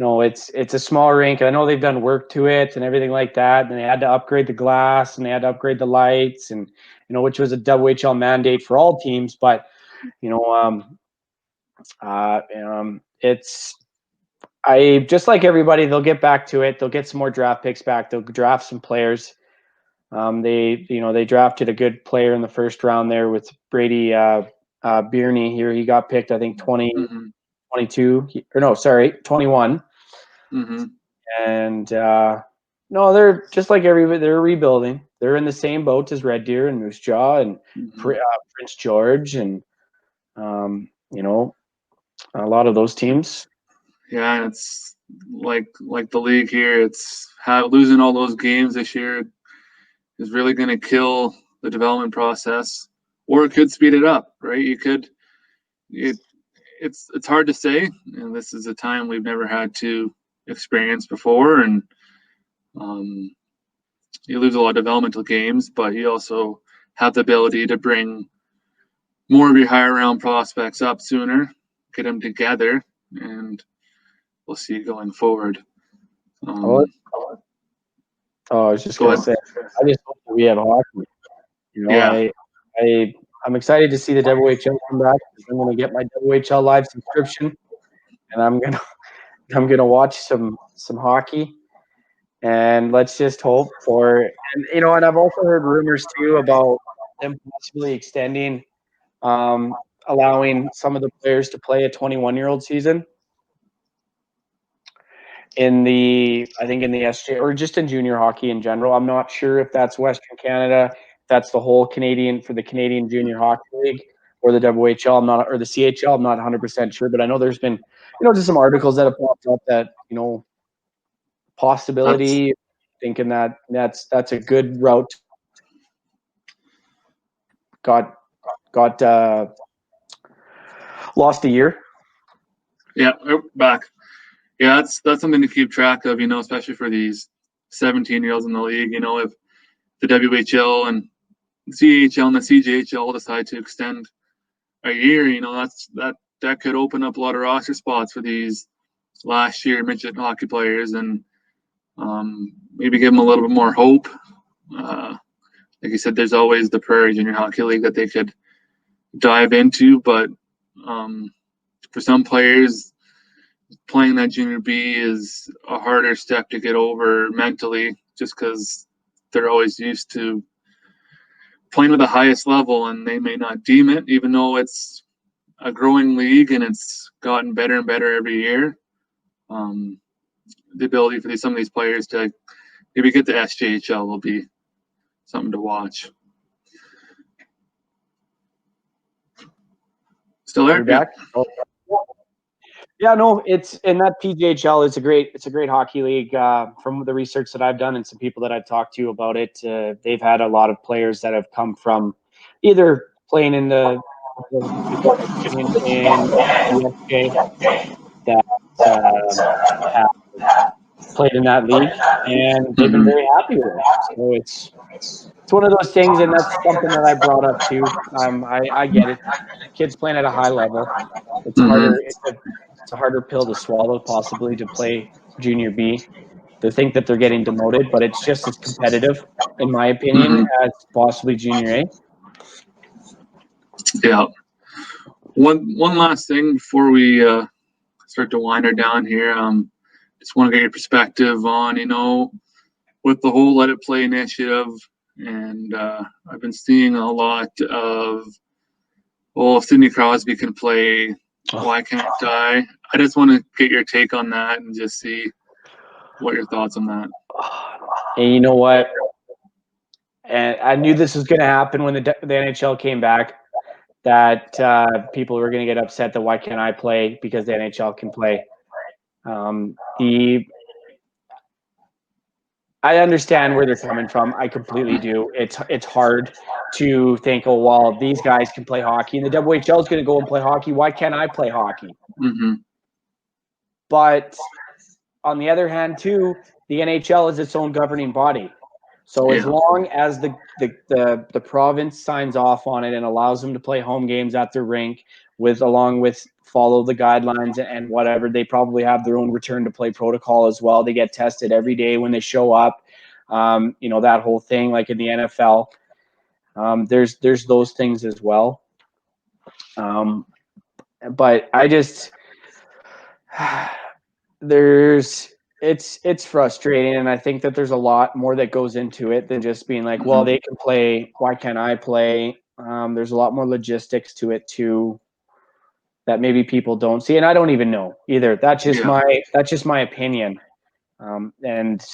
No, it's a small rink. I know they've done work to it and everything like that, and they had to upgrade the glass and they had to upgrade the lights, and which was a WHL mandate for all teams. But I just like everybody, they'll get back to it. They'll get some more draft picks back. They'll draft some players. They drafted a good player in the first round there with Brady Bierney here. He got picked, I think, 22 or no, sorry, 21. Mm-hmm. And no, they're just like everybody. They're rebuilding. They're in the same boat as Red Deer and Moose Jaw and Prince George and a lot of those teams. Yeah, it's like the league here. It's losing all those games this year is really going to kill the development process, or it could speed it up, right? It's hard to say, and this is a time we've never had to experience before, and you lose a lot of developmental games, but you also have the ability to bring more of your higher round prospects up sooner, get them together, and we'll see going forward. I was just going to say, I just hope that we have hockey. Yeah. I'm excited to see the WHL come back. I'm going to get my WHL live subscription, and I'm gonna watch some hockey. And let's just hope for, and I've also heard rumors too about them possibly extending, allowing some of the players to play a 21-year-old season in the SJ, or just in junior hockey in general. I'm not sure if that's Western Canada, if that's the whole Canadian Junior Hockey League, or the WHL. Or the CHL. I'm not 100% sure, but I know there's been, just some articles that have popped up that, possibility thinking that that's a good route. Got lost a year. Yeah, back. Yeah, that's something to keep track of, especially for these 17-year-olds in the league. If the WHL and CAHL and the CJHL decide to extend a year, that could open up a lot of roster spots for these last year midget hockey players, and maybe give them a little bit more hope. Like you said, there's always the Prairie Junior Hockey League that they could dive into, but for some players, playing that Junior B is a harder step to get over mentally, just because they're always used to playing at the highest level, and they may not deem it, even though it's a growing league and it's gotten better and better every year. The ability for some of these players to maybe get to SJHL will be something to watch. Still there? Back? Oh. Yeah, no, it's and that PJHL is a great hockey league. From the research that I've done and some people that I've talked to about it, they've had a lot of players that have come from either playing in the SJ that have played in that league, and they've been very happy with it. So it's one of those things, and that's something that I brought up too. I get it. Kids playing at a high level, it's harder. It's a harder pill to swallow, possibly, to play Junior B. To think that they're getting demoted, but it's just as competitive, in my opinion, as possibly Junior A. Yeah. One last thing before we start to wind her down here. Just want to get your perspective on, with the whole Let It Play initiative, and I've been seeing a lot of, well, if Sidney Crosby can play, why can't I? I just want to get your take on that and just see what your thoughts on that. And you know what? And I knew this was going to happen when the NHL came back, that people were going to get upset that why can't I play because the NHL can play. I understand where they're coming from. I completely do. It's hard to think, oh, well, these guys can play hockey, and the WHL is going to go and play hockey. Why can't I play hockey? But on the other hand, too, the NHL is its own governing body. So as long as the province signs off on it and allows them to play home games at their rink, along with follow the guidelines and whatever, they probably have their own return to play protocol as well. They get tested every day when they show up. That whole thing, like in the NFL. There's those things as well. But I just it's frustrating, and I think that there's a lot more that goes into it than just being like, well, they can play, why can't I play? There's a lot more logistics to it too that maybe people don't see, and I don't even know either. That's just my opinion. And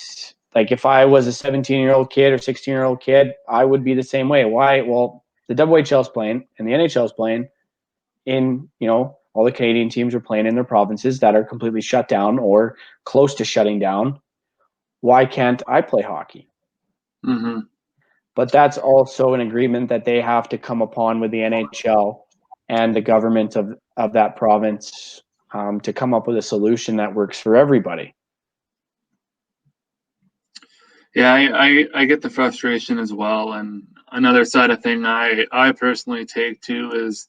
like if I was a 17-year-old kid or 16-year-old kid, I would be the same way. Why? Well, the WHL's playing and the NHL's playing in, all the Canadian teams are playing in their provinces that are completely shut down or close to shutting down. Why can't I play hockey? But that's also an agreement that they have to come upon with the NHL and the government of that province to come up with a solution that works for everybody. Yeah, I get the frustration as well. And another side of thing I personally take too is,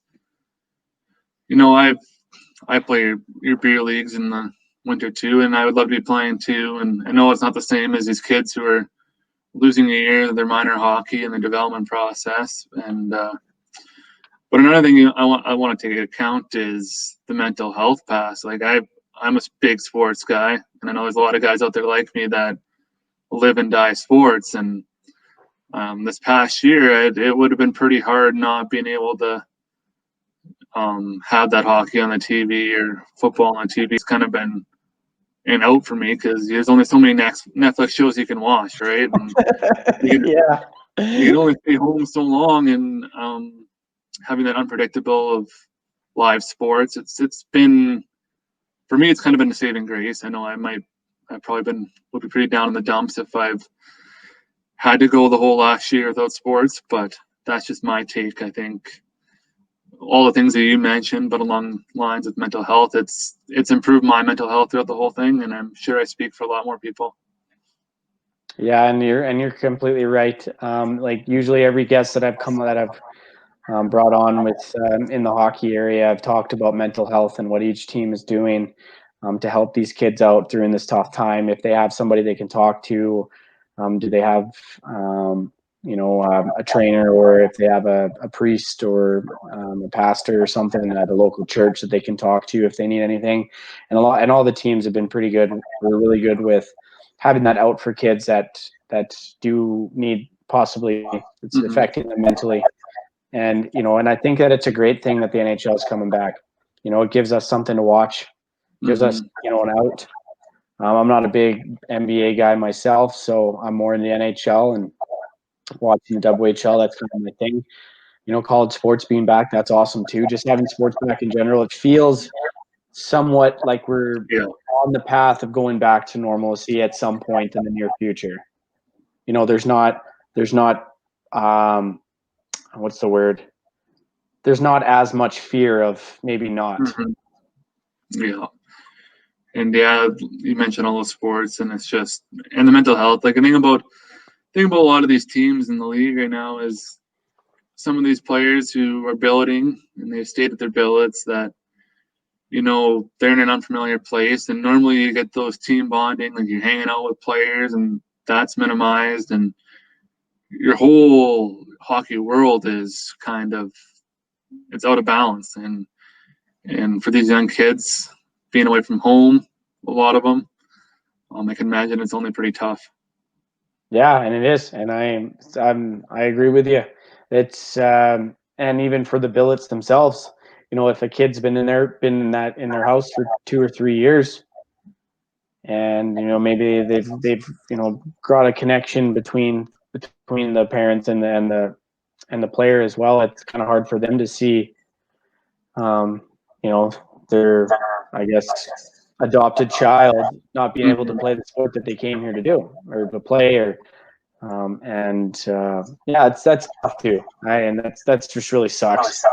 I play your beer leagues in the winter too, and I would love to be playing too. And I know it's not the same as these kids who are losing a year of their minor hockey and the development process. And but another thing I want to take into account is the mental health pass. Like I'm a big sports guy, and I know there's a lot of guys out there like me that live and die sports. And this past year, it would have been pretty hard not being able to have that hockey on the TV or football on TV. It's kind of been an out for me because there's only so many Netflix shows you can watch, right? And you can only stay home so long, and having that unpredictable of live sports, it's been, for me, it's kind of been a saving grace. I know I might would be pretty down in the dumps if I've had to go the whole last year without sports, but that's just my take. I think all the things that you mentioned, but along lines with mental health, it's improved my mental health throughout the whole thing, and I'm sure I speak for a lot more people. Yeah, and you're completely right. Like usually every guest that I've brought on with in the hockey area, I've talked about mental health and what each team is doing to help these kids out during this tough time. If they have somebody they can talk to, do they have a trainer, or if they have a priest or a pastor or something at a local church that they can talk to if they need anything. And all the teams have been pretty good. We're really good with having that out for kids that do need, possibly it's affecting them mentally. And and I think that it's a great thing that the NHL is coming back. It gives us something to watch, gives us an out. I'm not a big NBA guy myself, so I'm more in the NHL and watching the WHL. That's kind of my thing. College sports being back, that's awesome too. Just having sports back in general, it feels somewhat like we're on the path of going back to normalcy at some point in the near future. There's not what's the word? There's not as much fear of maybe not. Yeah. And you mentioned all those sports, and it's just, and the mental health. Like, the thing about a lot of these teams in the league right now is some of these players who are billeting, and they've stated their billets that, they're in an unfamiliar place, and normally you get those team bonding, like you're hanging out with players, and that's minimized, and your whole hockey world is kind of, it's out of balance. And for these young kids, being away from home, a lot of them, I can imagine it's only pretty tough. Yeah, and it is, and I agree with you. It's and even for the billets themselves, if a kid's been in their house for 2 or 3 years, and maybe they've got a connection between the parents and the player as well. It's kind of hard for them to see, their, I guess, adopted child not being able to play the sport that they came here to do or to play, or that's tough too. And that's just really sucks.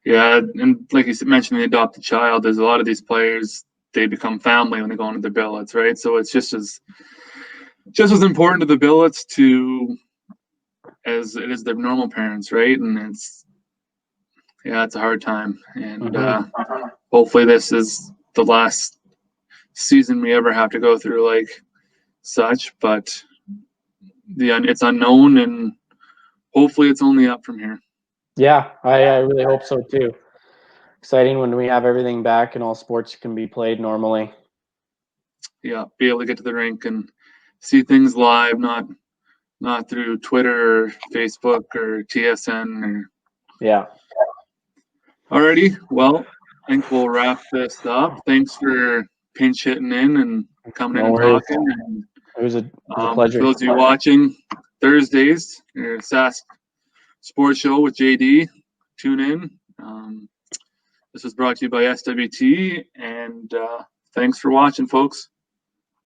Yeah, and like you mentioned, the adopted child, there's a lot of these players, they become family when they go into their billets, right? So it's just as important to the billets as it is their normal parents, right? And it's a hard time. And hopefully this is the last season we ever have to go through like such, but it's unknown, and hopefully it's only up from here. Yeah, I really hope so too. Exciting when we have everything back and all sports can be played normally. Yeah, be able to get to the rink and see things live, not through Twitter or Facebook or TSN. Yeah. Alrighty, well, I think we'll wrap this up. Thanks for pinch hitting in and coming in and talking. And, it was a pleasure. For those of you watching, Thursdays, your Sask Sports Show with JD. Tune in. This was brought to you by SWT, and thanks for watching, folks.